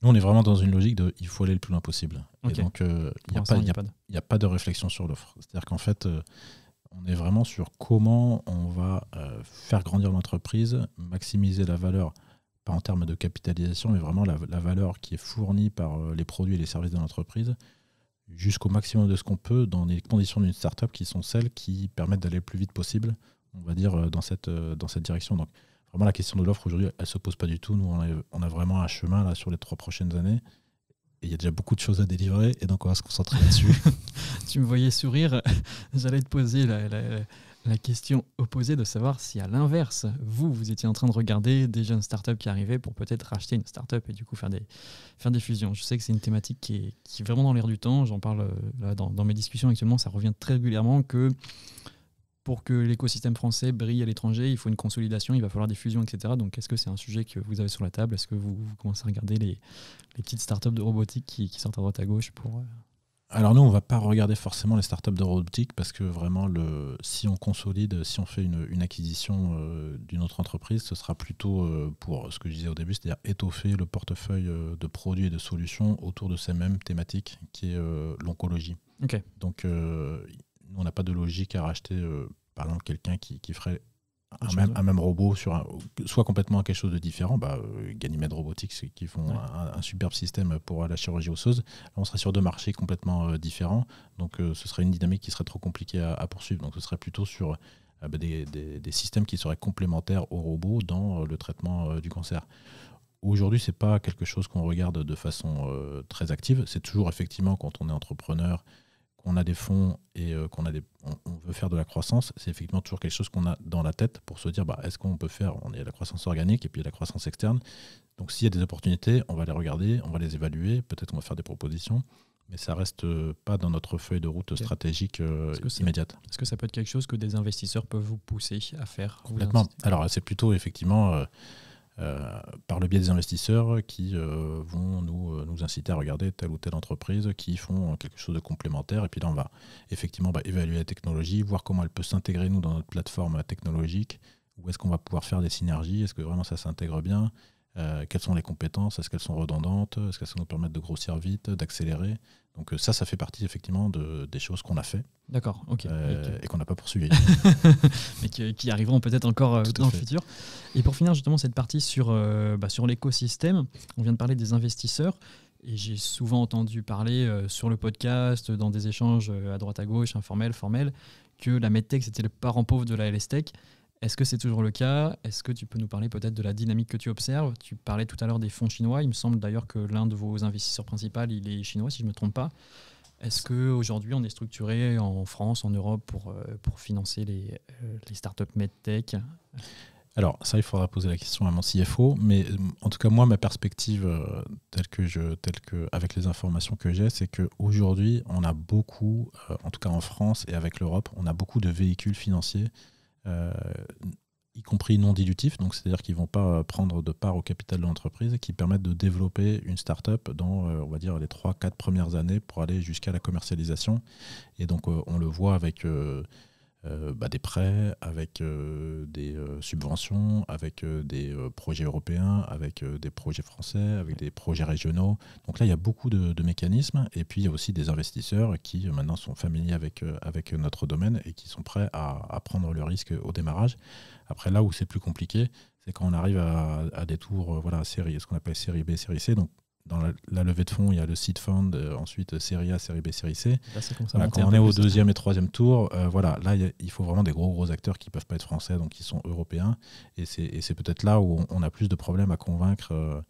Nous, on est vraiment dans une logique de il faut aller le plus loin possible. Okay. Et donc, il n'y a pas de réflexion sur l'offre. C'est-à-dire qu'en fait, On est vraiment sur comment on va faire grandir l'entreprise, maximiser la valeur, pas en termes de capitalisation, mais vraiment la valeur qui est fournie par les produits et les services de l'entreprise, jusqu'au maximum de ce qu'on peut dans les conditions d'une startup qui sont celles qui permettent d'aller le plus vite possible, on va dire, dans cette direction. Donc vraiment la question de l'offre aujourd'hui, elle ne se pose pas du tout. Nous, on a vraiment un chemin là, sur les 3 prochaines années. Et il y a déjà beaucoup de choses à délivrer, et donc on va se concentrer là-dessus. Tu me voyais sourire, j'allais te poser la question opposée de savoir si à l'inverse, vous étiez en train de regarder des jeunes startups qui arrivaient pour peut-être racheter une startup et du coup faire des fusions. Je sais que c'est une thématique qui est vraiment dans l'air du temps, j'en parle là, dans mes discussions actuellement, ça revient très régulièrement que pour que l'écosystème français brille à l'étranger, il faut une consolidation, il va falloir des fusions, etc. Donc, est-ce que c'est un sujet que vous avez sur la table? Est-ce que vous commencez à regarder les petites startups de robotique qui sortent à droite à gauche pour... Alors nous, on ne va pas regarder forcément les startups de robotique parce que vraiment, si on consolide, si on fait une acquisition d'une autre entreprise, ce sera plutôt pour ce que je disais au début, c'est-à-dire étoffer le portefeuille de produits et de solutions autour de ces mêmes thématiques qui est l'oncologie. Okay. Donc, nous, on n'a pas de logique à racheter, par exemple, quelqu'un qui ferait un même robot sur soit complètement quelque chose de différent. Ganymede Robotics qui font un superbe système pour la chirurgie osseuse. Là, on serait sur 2 marchés complètement différents. Donc, ce serait une dynamique qui serait trop compliquée à poursuivre. Donc, ce serait plutôt sur des systèmes qui seraient complémentaires aux robots dans le traitement du cancer. Aujourd'hui, ce n'est pas quelque chose qu'on regarde de façon très active. C'est toujours effectivement quand on est entrepreneur, qu'on a des fonds et qu'on veut faire de la croissance, c'est effectivement toujours quelque chose qu'on a dans la tête pour se dire est-ce qu'on peut faire, on est à la croissance organique et puis il y a la croissance externe. Donc s'il y a des opportunités, on va les regarder, on va les évaluer, peut-être qu'on va faire des propositions, mais ça ne reste pas dans notre feuille de route stratégique immédiate. Est-ce que ça peut être quelque chose que des investisseurs peuvent vous pousser à faire? Complètement. Alors c'est plutôt effectivement... par le biais des investisseurs qui vont nous inciter à regarder telle ou telle entreprise qui font quelque chose de complémentaire. Et puis là, on va effectivement évaluer la technologie, voir comment elle peut s'intégrer nous dans notre plateforme technologique, où est-ce qu'on va pouvoir faire des synergies, est-ce que vraiment ça s'intègre bien, quelles sont les compétences, est-ce qu'elles sont redondantes, est-ce qu'elles nous permettent de grossir vite, d'accélérer. Donc ça fait partie effectivement des choses qu'on a fait. D'accord, ok. Et qu'on n'a pas poursuivi. Mais qui arriveront peut-être encore dans le futur. Et pour finir justement cette partie sur l'écosystème, on vient de parler des investisseurs. Et j'ai souvent entendu parler sur le podcast, dans des échanges à droite à gauche, informels, formels, que la medtech c'était le parent pauvre de la LS Tech. Est-ce que c'est toujours le cas? Est-ce que tu peux nous parler peut-être de la dynamique que tu observes? Tu parlais tout à l'heure des fonds chinois. Il me semble d'ailleurs que l'un de vos investisseurs principaux, il est chinois, si je ne me trompe pas. Est-ce qu'aujourd'hui, on est structuré en France, en Europe, pour financer les startups medtech? Alors, ça, il faudra poser la question à mon CFO. Mais en tout cas, moi, ma perspective, avec les informations que j'ai, c'est qu'aujourd'hui, on a beaucoup, en tout cas en France et avec l'Europe, on a beaucoup de véhicules financiers y compris non dilutifs, donc c'est-à-dire qu'ils ne vont pas prendre de part au capital de l'entreprise, qui permettent de développer une start-up dans, on va dire, les 3-4 premières années pour aller jusqu'à la commercialisation. Et donc, on le voit avec des prêts, avec des subventions, avec des projets européens, avec des projets français, avec des projets régionaux. Donc là, il y a beaucoup de mécanismes. Et puis, il y a aussi des investisseurs qui maintenant sont familiers avec notre domaine et qui sont prêts à prendre le risque au démarrage. Après, là où c'est plus compliqué, c'est quand on arrive à des tours, ce qu'on appelle série B, série C. Donc, dans la levée de fonds, il y a le seed fund, ensuite série A, série B, série C. Là, quand on est au 2e et 3e tour, là, il faut vraiment des gros acteurs qui ne peuvent pas être français, donc qui sont européens. Et c'est peut-être là où on a plus de problèmes à convaincre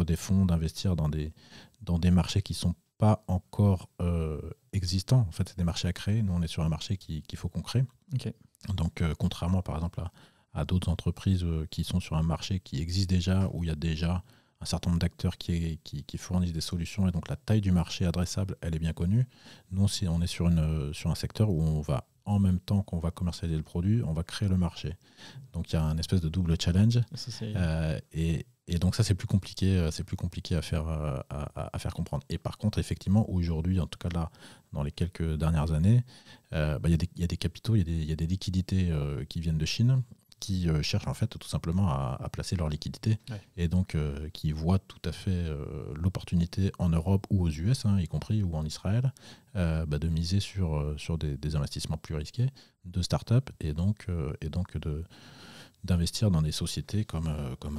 des fonds d'investir dans des marchés qui ne sont pas encore existants. En fait, c'est des marchés à créer. Nous, on est sur un marché qu'il faut qu'on crée. Okay. Donc, contrairement, par exemple, à d'autres entreprises qui sont sur un marché qui existe déjà, où il y a déjà un certain nombre d'acteurs qui fournissent des solutions, et donc la taille du marché adressable, elle est bien connue. Nous, on est sur un secteur où on va, en même temps qu'on va commercialiser le produit, on va créer le marché. Donc il y a un espèce de double challenge. Et donc ça, c'est plus compliqué à faire comprendre. Et par contre, effectivement, aujourd'hui, en tout cas là, dans les quelques dernières années, il y a des capitaux, il y a des liquidités qui viennent de Chine, qui cherchent en fait tout simplement à placer leur liquidité et donc qui voient tout à fait l'opportunité en Europe ou aux US, y compris, ou en Israël, de miser sur des investissements plus risqués de start-up et donc d'investir dans des sociétés comme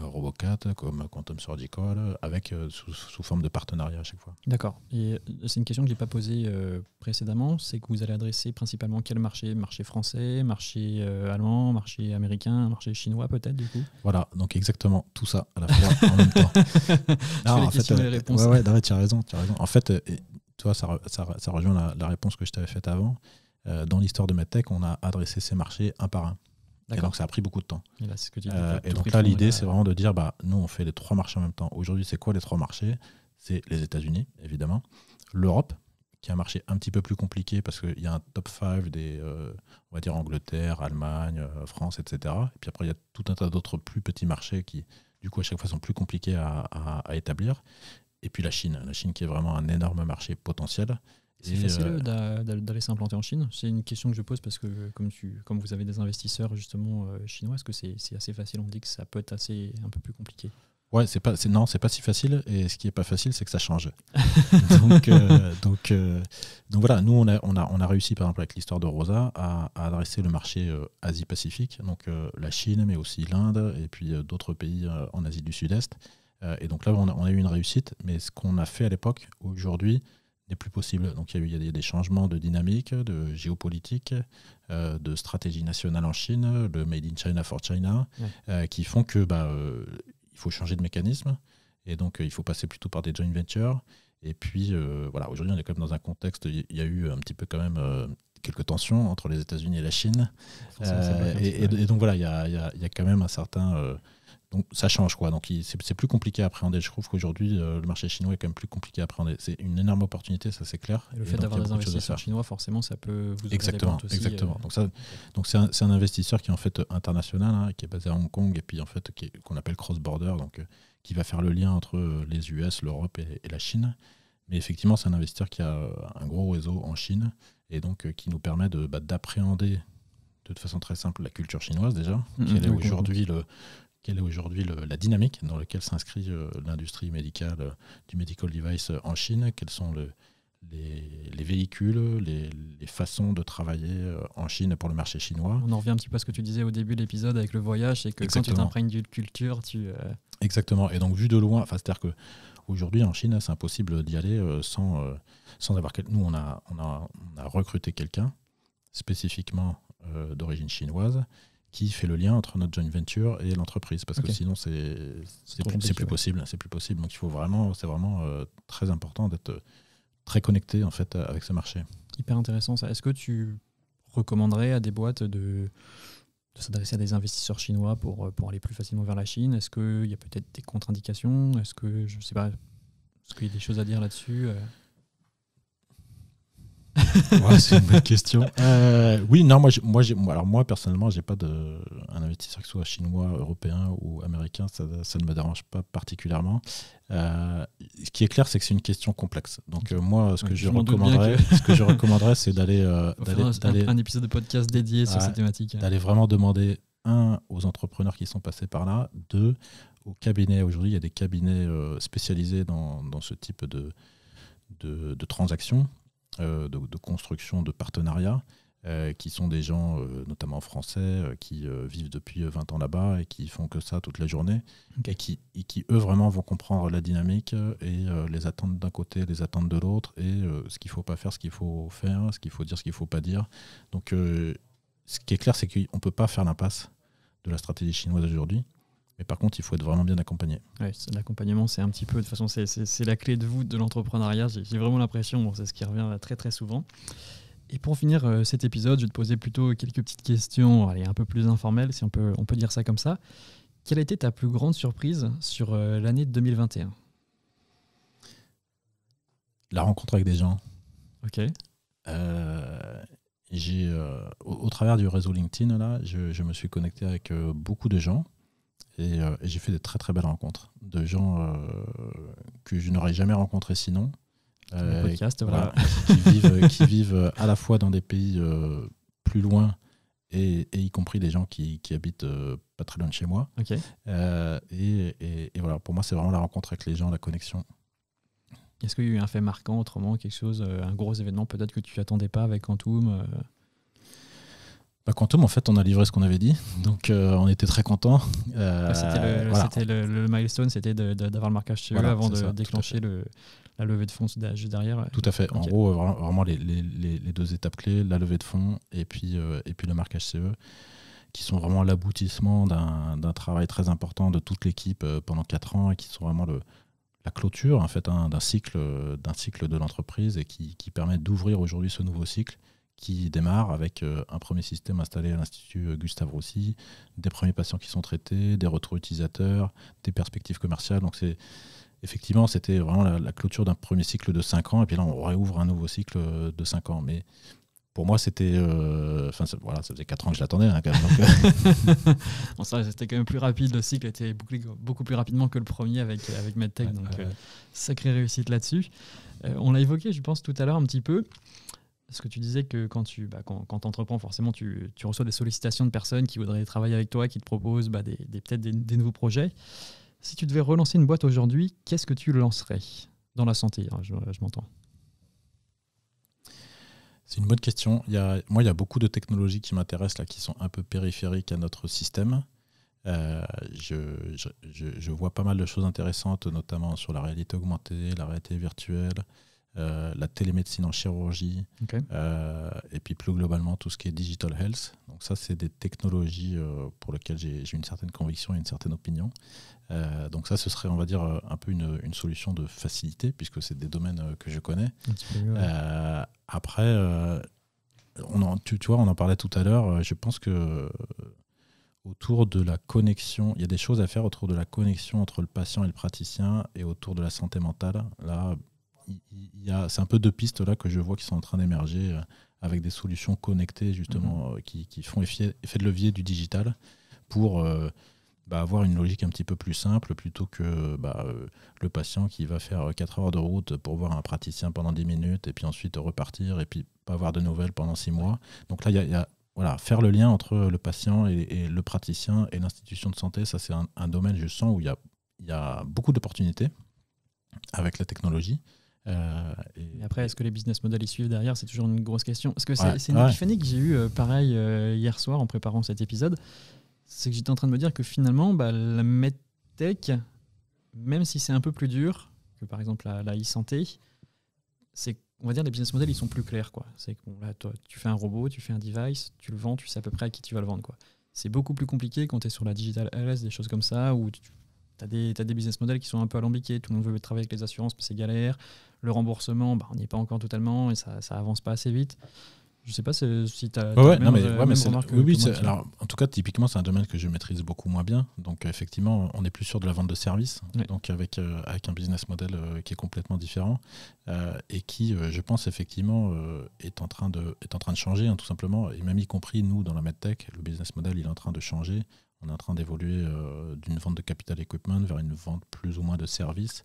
Robocat, comme Quantum Surgical, avec sous forme de partenariat à chaque fois. D'accord. Et c'est une question que je n'ai pas posée précédemment, c'est que vous allez adresser principalement quel marché ? Marché français, marché allemand, marché américain, marché chinois peut-être du coup ? Voilà, donc exactement tout ça à la fois en même temps. Non, les questions et les réponses. Tu as raison. En fait, toi, ça rejoint la réponse que je t'avais faite avant. Dans l'histoire de MedTech, on a adressé ces marchés un par un. Et donc ça a pris beaucoup de temps. Et, là, c'est ce que tu dis, et donc là, l'idée, c'est vraiment de dire, nous, on fait les 3 marchés en même temps. Aujourd'hui, c'est quoi les 3 marchés ? C'est les États-Unis, évidemment, l'Europe, qui est un marché un petit peu plus compliqué parce qu'il y a un top 5 des, on va dire, Angleterre, Allemagne, France, etc. Et puis après, il y a tout un tas d'autres plus petits marchés qui, du coup, à chaque fois, sont plus compliqués à établir. Et puis la Chine qui est vraiment un énorme marché potentiel. C'est facile d'aller s'implanter en Chine ? C'est une question que je pose parce que comme vous avez des investisseurs justement chinois, est-ce que c'est assez facile ? On dit que ça peut être un peu plus compliqué. Ouais, c'est pas si facile. Et ce qui est pas facile, c'est que ça change. donc voilà, nous on a réussi par exemple avec l'histoire de Rosa à adresser le marché Asie-Pacifique, donc la Chine, mais aussi l'Inde et puis d'autres pays en Asie du Sud-Est. Et donc là, on a eu une réussite. Mais ce qu'on a fait à l'époque, aujourd'hui, n'est plus possible. Donc il y a des changements de dynamique, de géopolitique, de stratégie nationale en Chine, le Made in China for China, qui font que il faut changer de mécanisme et donc il faut passer plutôt par des joint ventures. Et puis voilà, aujourd'hui on est quand même dans un contexte, il y a eu un petit peu quand même quelques tensions entre les États-Unis et la Chine. Et donc voilà, il y a quand même un certain donc ça change quoi. Donc c'est plus compliqué à appréhender. Je trouve qu'aujourd'hui le marché chinois est quand même plus compliqué à appréhender. C'est une énorme opportunité, ça c'est clair. Et le fait d'avoir des investisseurs chinois, forcément, ça peut vous ouvrir des portes aussi. Exactement. Donc c'est un investisseur qui est en fait international, qui est basé à Hong Kong et puis en fait qu'on appelle cross-border, donc qui va faire le lien entre les US, l'Europe et la Chine. Mais effectivement, c'est un investisseur qui a un gros réseau en Chine et donc qui nous permet d'appréhender de toute façon très simple la culture chinoise déjà, quelle est aujourd'hui la dynamique dans laquelle s'inscrit l'industrie médicale du medical device en Chine, quels sont les véhicules, les façons de travailler en Chine pour le marché chinois. On en revient un petit peu à ce que tu disais au début de l'épisode avec le voyage, c'est que quand tu t'imprègnes d'une culture, Exactement, et donc vu de loin, c'est-à-dire qu'aujourd'hui en Chine, c'est impossible d'y aller sans avoir... Nous, on a recruté quelqu'un spécifiquement d'origine chinoise qui fait le lien entre notre joint venture et l'entreprise, parce que sinon c'est plus possible. Donc c'est vraiment très important d'être très connecté en fait avec ce marché. Hyper intéressant ça. Est-ce que tu recommanderais à des boîtes de s'adresser à des investisseurs chinois pour aller plus facilement vers la Chine ? Est-ce qu'il y a peut-être des contre-indications ? Est-ce que je sais pas, est-ce qu'il y a des choses à dire là-dessus ? C'est une bonne question. Oui, non, moi personnellement, j'ai pas un investisseur qui soit chinois, européen ou américain, ça ne me dérange pas particulièrement. Ce qui est clair, c'est que c'est une question complexe. Donc moi, ce que je recommanderais, c'est d'aller un épisode de podcast dédié sur cette thématique. D'aller vraiment demander aux entrepreneurs qui sont passés par là, aux cabinets. Aujourd'hui, il y a des cabinets spécialisés dans ce type de transactions. De construction de partenariats qui sont des gens notamment français qui vivent depuis 20 ans là-bas et qui font que ça toute la journée et qui eux vraiment vont comprendre la dynamique et les attentes d'un côté, les attentes de l'autre et ce qu'il ne faut pas faire, ce qu'il faut faire, ce qu'il faut dire, ce qu'il ne faut pas dire. Donc ce qui est clair, c'est qu'on ne peut pas faire l'impasse de la stratégie chinoise aujourd'hui. Mais par contre, il faut être vraiment bien accompagné. Ouais, l'accompagnement, c'est un petit peu, de toute façon, c'est la clé de voûte de l'entrepreneuriat. J'ai vraiment l'impression, c'est ce qui revient très très souvent. Et pour finir cet épisode, je vais te poser plutôt quelques petites questions, un peu plus informelles, si on peut dire ça comme ça. Quelle a été ta plus grande surprise sur l'année 2021 ? La rencontre avec des gens. Ok. Au travers du réseau LinkedIn, là, je me suis connecté avec beaucoup de gens. Et j'ai fait des très très belles rencontres de gens que je n'aurais jamais rencontrés sinon. Podcast, qui vivent à la fois dans des pays plus loin et y compris des gens qui habitent pas très loin de chez moi. Ok. Et voilà, pour moi, c'est vraiment la rencontre avec les gens, la connexion. Est-ce qu'il y a eu un fait marquant autrement, quelque chose, un gros événement peut-être que tu n'attendais pas avec Quantum Quantum, en fait, on a livré ce qu'on avait dit, donc on était très contents. C'était le milestone, c'était d'avoir le marquage CE avant de déclencher la levée de fonds juste derrière. Tout à fait. Okay. En gros, vraiment les deux étapes clés, la levée de fonds et puis le marquage CE, qui sont vraiment l'aboutissement d'un travail très important de toute l'équipe pendant 4 ans et qui sont vraiment la clôture en fait, d'un cycle de l'entreprise et qui permet d'ouvrir aujourd'hui ce nouveau cycle qui démarre avec un premier système installé à l'Institut Gustave Roussy, des premiers patients qui sont traités, des retours utilisateurs, des perspectives commerciales. Donc effectivement, c'était vraiment la clôture d'un premier cycle de 5 ans, et puis là, on réouvre un nouveau cycle de 5 ans. Mais pour moi, c'était... ça faisait 4 ans que je l'attendais. Hein, quand même, donc, c'était quand même plus rapide, le cycle était beaucoup plus rapidement que le premier avec MedTech, donc sacrée réussite là-dessus. On l'a évoqué, je pense, tout à l'heure un petit peu. Parce que tu disais que quand tu entreprends, forcément, tu reçois des sollicitations de personnes qui voudraient travailler avec toi, qui te proposent peut-être des nouveaux projets. Si tu devais relancer une boîte aujourd'hui, qu'est-ce que tu lancerais dans la santé, hein, je m'entends. C'est une bonne question. Il y a beaucoup de technologies qui m'intéressent, là, qui sont un peu périphériques à notre système. Je vois pas mal de choses intéressantes, notamment sur la réalité augmentée, la réalité virtuelle, la télémédecine en chirurgie, et puis plus globalement tout ce qui est digital health. Donc ça, c'est des technologies pour lesquelles j'ai une certaine conviction et une certaine opinion. Donc ça, ce serait, on va dire, un peu une solution de facilité, puisque c'est des domaines que je connais. Après, tu vois, on en parlait tout à l'heure, je pense que autour de la connexion, il y a des choses à faire autour de la connexion entre le patient et le praticien, et autour de la santé mentale. Là, c'est un peu 2 pistes là que je vois qui sont en train d'émerger avec des solutions connectées justement qui font effet de levier du digital pour avoir une logique un petit peu plus simple plutôt que le patient qui va faire 4 heures de route pour voir un praticien pendant 10 minutes et puis ensuite repartir et puis pas avoir de nouvelles pendant 6 mois. Donc là, il y a faire le lien entre le patient et le praticien et l'institution de santé. Ça, c'est un domaine, je sens, où il y a beaucoup d'opportunités avec la technologie. Et après, est-ce que les business models y suivent derrière? C'est toujours une grosse question. Parce que c'est une épiphanie que j'ai eue pareil hier soir en préparant cet épisode. C'est que j'étais en train de me dire que finalement, la medtech, même si c'est un peu plus dur que par exemple la e-santé, c'est, on va dire, les business models ils sont plus clairs, quoi. C'est que là, toi, tu fais un robot, tu fais un device, tu le vends, tu sais à peu près à qui tu vas le vendre, quoi. C'est beaucoup plus compliqué quand tu es sur la digital health, des choses comme ça, où tu as des business models qui sont un peu alambiqués. Tout le monde veut travailler avec les assurances, mais c'est galère. Le remboursement, on n'y est pas encore totalement et ça avance pas assez vite. Je sais pas si tu as alors, en tout cas, typiquement, c'est un domaine que je maîtrise beaucoup moins bien. Donc, effectivement, on est plus sûr de la vente de services, donc avec un business model qui est complètement différent et qui, je pense, effectivement, est en train de changer, hein, tout simplement. Et même y compris, nous, dans la medtech, le business model, il est en train de changer. On est en train d'évoluer d'une vente de capital equipment vers une vente plus ou moins de services.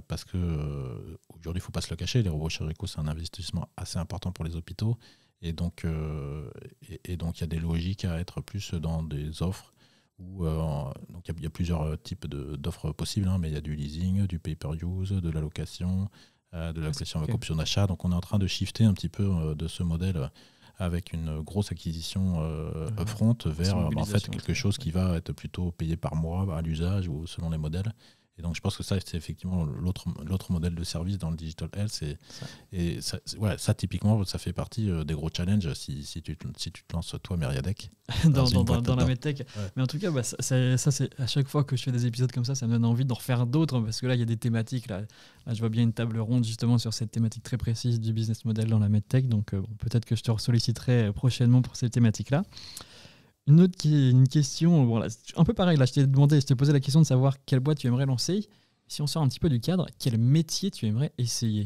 Parce que aujourd'hui, il ne faut pas se le cacher, les robots chirurgicaux, c'est un investissement assez important pour les hôpitaux. Et donc, il y a des logiques à être plus dans des offres où donc il y a plusieurs types d'offres possibles, hein, mais il y a du leasing, du pay-per-use, de la location, de la location avec option d'achat. Donc, on est en train de shifter un petit peu de ce modèle avec une grosse acquisition upfront vers en fait, quelque chose qui va être plutôt payé par mois à l'usage ou selon les modèles. Et donc, je pense que ça, c'est effectivement l'autre modèle de service dans le digital health. Et ça, typiquement, ça fait partie des gros challenges si tu te lances, toi, Meriadec. dans la medtech. Ouais. Mais en tout cas, ça, c'est à chaque fois que je fais des épisodes comme ça me donne envie d'en refaire d'autres parce que là, il y a des thématiques. Là, je vois bien une table ronde justement sur cette thématique très précise du business model dans la medtech. Donc, peut-être que je te solliciterai prochainement pour ces thématiques-là. Une question, voilà, un peu pareil, là, je t'ai posé la question de savoir quelle boîte tu aimerais lancer. Si on sort un petit peu du cadre, quel métier tu aimerais essayer?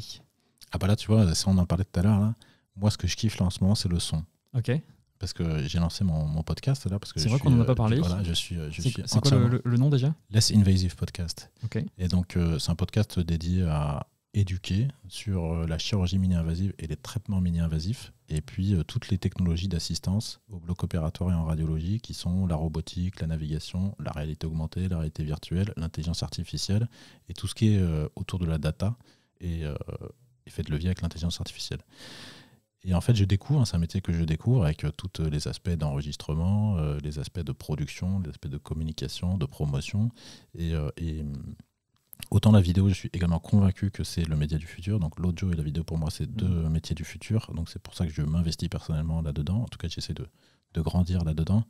Ah bah là, tu vois, si on en parlait tout à l'heure, là, moi, ce que je kiffe là en ce moment, c'est le son. Ok. Parce que j'ai lancé mon podcast là. C'est vrai qu'on n'en a pas parlé. C'est quoi le nom déjà? Less Invasive Podcast. Ok. Et donc, c'est un podcast dédié à éduquer sur la chirurgie mini-invasive et les traitements mini-invasifs et puis toutes les technologies d'assistance au bloc opératoire et en radiologie, qui sont la robotique, la navigation, la réalité augmentée, la réalité virtuelle, l'intelligence artificielle, et tout ce qui est autour de la data et fait de levier avec l'intelligence artificielle. Et en fait, je découvre, c'est un métier que je découvre avec tous les aspects d'enregistrement, les aspects de production, les aspects de communication, de promotion. Et autant la vidéo, je suis également convaincu que c'est le média du futur. Donc l'audio et la vidéo, pour moi, c'est deux métiers du futur. Donc c'est pour ça que je m'investis personnellement là-dedans. En tout cas, j'essaie de grandir là-dedans.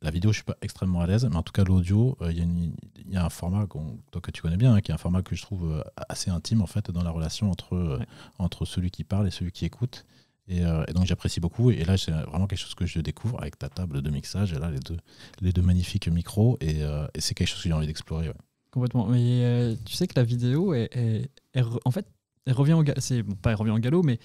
La vidéo, je ne suis pas extrêmement à l'aise, mais en tout cas, l'audio, il y a un format que tu connais bien, qui est un format que je trouve assez intime en fait, dans la relation entre celui qui parle et celui qui écoute. Et donc, j'apprécie beaucoup. Et là, c'est vraiment quelque chose que je découvre avec ta table de mixage. Et là, les deux magnifiques micros. Et c'est quelque chose que j'ai envie d'explorer. Ouais. Complètement. Mais tu sais que la vidéo, en fait, elle revient au galop. Pas elle revient au galop, mais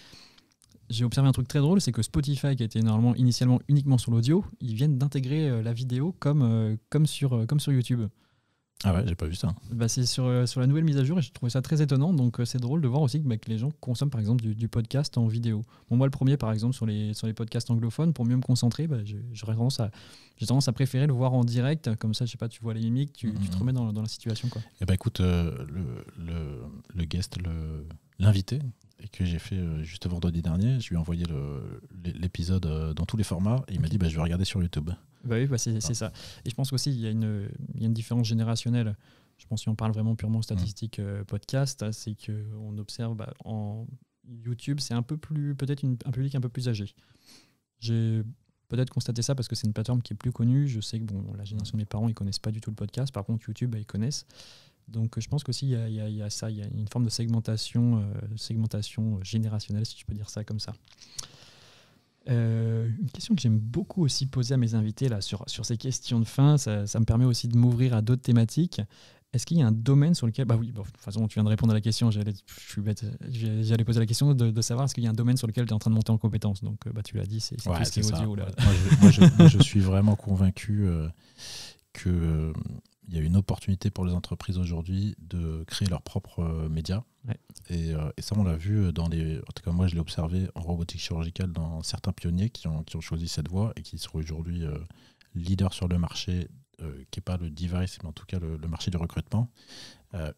j'ai observé un truc très drôle, c'est que Spotify, qui était normalement initialement uniquement sur l'audio, ils viennent d'intégrer la vidéo comme sur YouTube. Ah ouais, j'ai pas vu ça. Bah, c'est sur la nouvelle mise à jour et je trouvais ça très étonnant. Donc c'est drôle de voir aussi que les gens consomment par exemple du podcast en vidéo. Bon, moi le premier par exemple sur les podcasts anglophones, pour mieux me concentrer, j'ai tendance à préférer le voir en direct. Comme ça, je sais pas, tu vois les mimiques, tu te remets dans la situation, quoi. Et bah écoute, le guest, l'invité que j'ai fait juste vendredi dernier, je lui ai envoyé l'épisode dans tous les formats et il m'a dit je vais regarder sur YouTube. Bah oui, c'est ça. Et je pense qu'aussi, il y a une différence générationnelle. Je pense si on parle vraiment purement statistique podcast, c'est qu'on observe en YouTube, c'est peut-être un public un peu plus âgé. J'ai peut-être constaté ça parce que c'est une plateforme qui est plus connue. Je sais que la génération de mes parents, ils connaissent pas du tout le podcast. Par contre, YouTube, ils connaissent. Donc je pense qu'aussi, il y a ça. Il y a une forme de segmentation générationnelle, si je peux dire ça comme ça. Une question que j'aime beaucoup aussi poser à mes invités là, sur ces questions de fin, ça me permet aussi de m'ouvrir à d'autres thématiques. Est-ce qu'il y a un domaine sur lequel... de toute façon, tu viens de répondre à la question, je suis bête, j'allais poser la question de savoir est-ce qu'il y a un domaine sur lequel tu es en train de monter en compétence. Donc tu l'as dit, c'est tout ce qui est audio. Là. Moi, je suis vraiment convaincu qu'il y a une opportunité pour les entreprises aujourd'hui de créer leurs propres médias. Ouais. Et ça, on l'a vu en tout cas, moi, je l'ai observé en robotique chirurgicale dans certains pionniers qui ont choisi cette voie et qui sont aujourd'hui leaders sur le marché, qui n'est pas le device, mais en tout cas le marché du recrutement,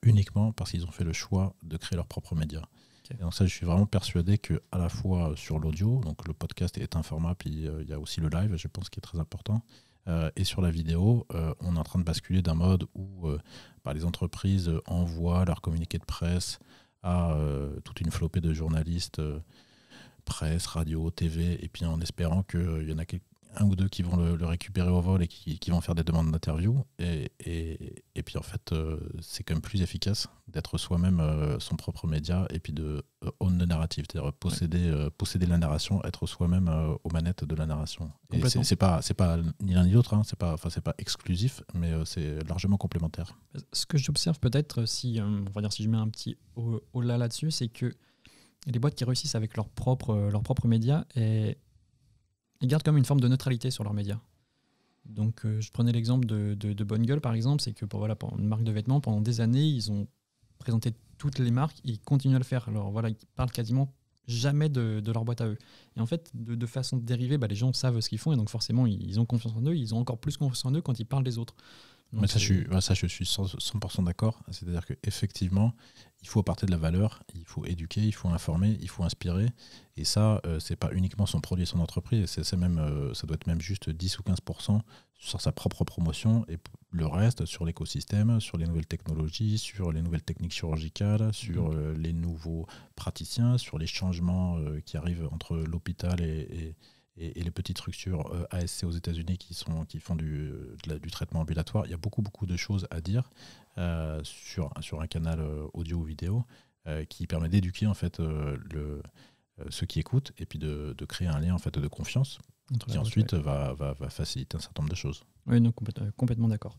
uniquement parce qu'ils ont fait le choix de créer leurs propres médias. Okay. Et donc ça, je suis vraiment persuadé qu'à la fois sur l'audio, donc le podcast est un format, puis il y a aussi le live, je pense, qui est très important. Et sur la vidéo, on est en train de basculer d'un mode où les entreprises envoient leur communiqué de presse à toute une flopée de journalistes, presse, radio, TV, et puis en espérant qu'il y en a un ou deux qui vont le récupérer au vol et qui vont faire des demandes d'interview. Et puis en fait, c'est quand même plus efficace d'être soi-même son propre média et puis de own the narrative, c'est-à-dire posséder la narration, être soi-même aux manettes de la narration. Et c'est pas ni l'un ni l'autre, hein, c'est pas exclusif, mais c'est largement complémentaire. Ce que j'observe peut-être, si je mets un petit haut-là là-dessus, c'est que les boîtes qui réussissent avec leurs propres médias ils gardent comme une forme de neutralité sur leurs médias. Donc, je prenais l'exemple de Bonne Gueule, par exemple, c'est que pour une marque de vêtements, pendant des années, ils ont présenté toutes les marques, et ils continuent à le faire. Alors voilà, ils parlent quasiment jamais de leur boîte à eux. Et en fait, de façon dérivée, les gens savent ce qu'ils font, et donc forcément, ils ont confiance en eux, ils ont encore plus confiance en eux quand ils parlent des autres. Donc, je suis 100% d'accord. C'est-à-dire qu'effectivement, il faut apporter de la valeur, il faut éduquer, il faut informer, il faut inspirer. Et ça, c'est pas uniquement son produit et son entreprise, ça doit être même juste 10 ou 15% sur sa propre promotion et le reste sur l'écosystème, sur les nouvelles technologies, sur les nouvelles techniques chirurgicales, sur les nouveaux praticiens, sur les changements qui arrivent entre l'hôpital et les petites structures ASC aux États-Unis qui font du traitement ambulatoire. Il y a beaucoup de choses à dire sur un canal audio ou vidéo qui permet d'éduquer en fait ceux qui écoutent et puis de créer un lien en fait de confiance qui ensuite va faciliter un certain nombre de choses. Oui, non, complètement d'accord.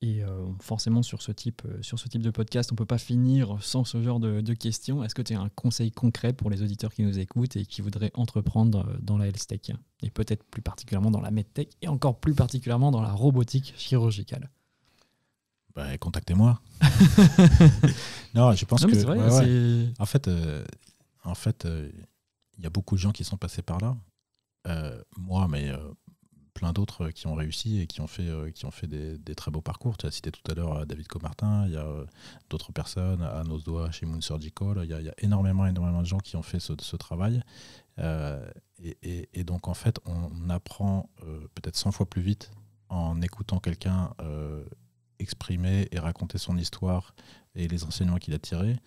Et forcément, sur ce type de podcast, on ne peut pas finir sans ce genre de questions. Est-ce que tu as un conseil concret pour les auditeurs qui nous écoutent et qui voudraient entreprendre dans la health tech et peut-être plus particulièrement dans la medtech et encore plus particulièrement dans la robotique chirurgicale? Contactez-moi. Non, je pense que... C'est vrai, En fait, y a beaucoup de gens qui sont passés par là. Moi, mais plein d'autres qui ont réussi et qui ont fait des très beaux parcours. Tu as cité tout à l'heure David Comartin, il y a d'autres personnes, Anne Osdoa chez Moon Surgical. Il y a énormément de gens qui ont fait ce travail. Et donc, en fait, on apprend peut-être 100 fois plus vite en écoutant quelqu'un exprimer et raconter son histoire et les enseignements qu'il a tirés,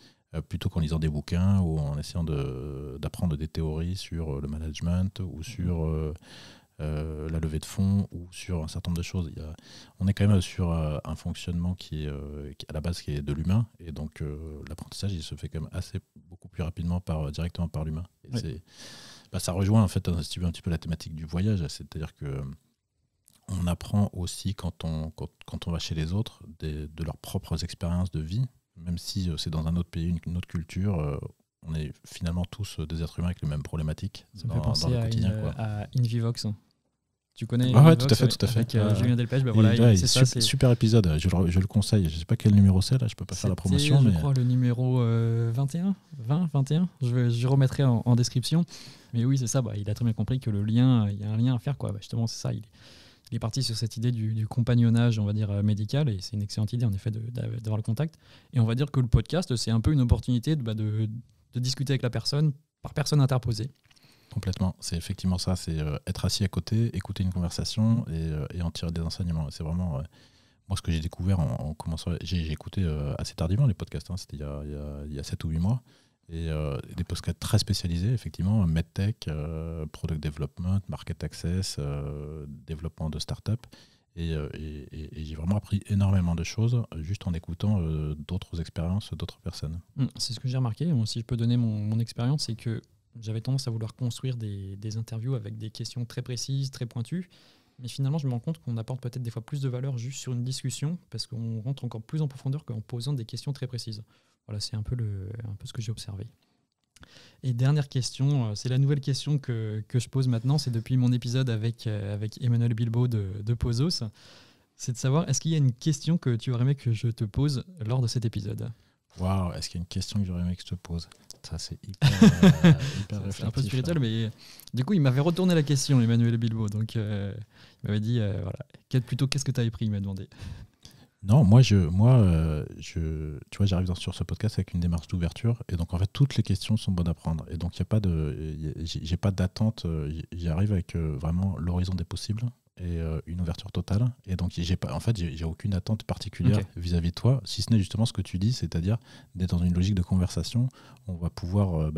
plutôt qu'en lisant des bouquins ou en essayant d'apprendre des théories sur le management ou sur la levée de fonds ou sur un certain nombre de choses. On est quand même sur un fonctionnement qui est à la base qui est de l'humain, et donc l'apprentissage il se fait quand même beaucoup plus rapidement directement par l'humain. Et ça rejoint en fait un petit peu la thématique du voyage, c'est-à-dire que on apprend aussi quand on va chez les autres de leurs propres expériences de vie, même si c'est dans un autre pays, une autre culture. On est finalement tous des êtres humains avec les mêmes problématiques ça me fait penser dans le quotidien. À Invivox. Tu connais Invivox, tout à fait. Avec Julien Delpech, c'est super épisode, je le conseille. Je ne sais pas quel numéro c'est, là, je ne peux pas faire la promotion. Je crois le numéro 21. Je remettrai en description. Mais oui, c'est ça, il a très bien compris que il y a un lien à faire. Justement, c'est ça. Il est parti sur cette idée du compagnonnage, on va dire, médical, et c'est une excellente idée, en effet, d'avoir le contact. Et on va dire que le podcast, c'est un peu une opportunité de discuter avec la personne, par personne interposée. Complètement, c'est effectivement ça, c'est être assis à côté, écouter une conversation et en tirer des enseignements. C'est vraiment, moi, ce que j'ai découvert en commençant, j'ai écouté assez tardivement les podcasts, c'était il y a 7 ou 8 mois. Et des podcasts très spécialisés, effectivement, MedTech, Product Development, Market Access, développement de start-up. Et j'ai vraiment appris énormément de choses juste en écoutant d'autres expériences d'autres personnes. C'est ce que j'ai remarqué. Moi, si je peux donner mon expérience, c'est que j'avais tendance à vouloir construire des interviews avec des questions très précises, très pointues. Mais finalement, je me rends compte qu'on apporte peut-être des fois plus de valeur juste sur une discussion parce qu'on rentre encore plus en profondeur qu'en posant des questions très précises. Voilà, c'est un peu ce que j'ai observé. Et dernière question, c'est la nouvelle question que je pose maintenant, c'est depuis mon épisode avec Emmanuel Bilbao de Pozos. C'est de savoir, est-ce qu'il y a une question que tu aurais aimé que je te pose lors de cet épisode ? Waouh, est-ce qu'il y a une question que j'aurais aimé que je te pose ? Ça, c'est hyper réflexif. C'est un peu spirituel, mais du coup, il m'avait retourné la question, Emmanuel Bilbao. Donc, il m'avait dit, qu'est-ce que tu as appris, il m'a demandé. Non, moi, tu vois, j'arrive sur ce podcast avec une démarche d'ouverture, et donc en fait, toutes les questions sont bonnes à prendre. Et donc, j'ai pas d'attente. J'y arrive avec vraiment l'horizon des possibles et une ouverture totale. Et donc, j'ai aucune attente particulière vis-à-vis de toi, si ce n'est justement ce que tu dis, c'est-à-dire d'être dans une logique de conversation. On va pouvoir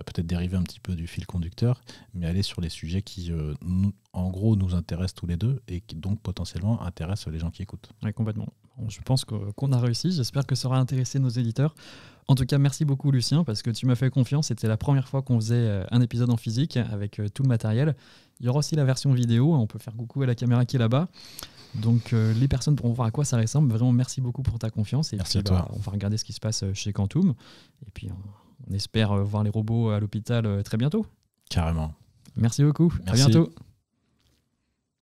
peut-être dériver un petit peu du fil conducteur, mais aller sur les sujets qui, en gros, nous intéressent tous les deux et qui donc potentiellement intéressent les gens qui écoutent. Oui, complètement. Je pense qu'on a réussi. J'espère que ça aura intéressé nos éditeurs. En tout cas, merci beaucoup, Lucien, parce que tu m'as fait confiance. C'était la première fois qu'on faisait un épisode en physique avec tout le matériel. Il y aura aussi la version vidéo. On peut faire coucou à la caméra qui est là-bas. Donc, les personnes pourront voir à quoi ça ressemble. Vraiment, merci beaucoup pour ta confiance. Et merci à toi. On va regarder ce qui se passe chez Quantum. Et puis, on espère voir les robots à l'hôpital très bientôt. Carrément. Merci beaucoup. Merci. À bientôt.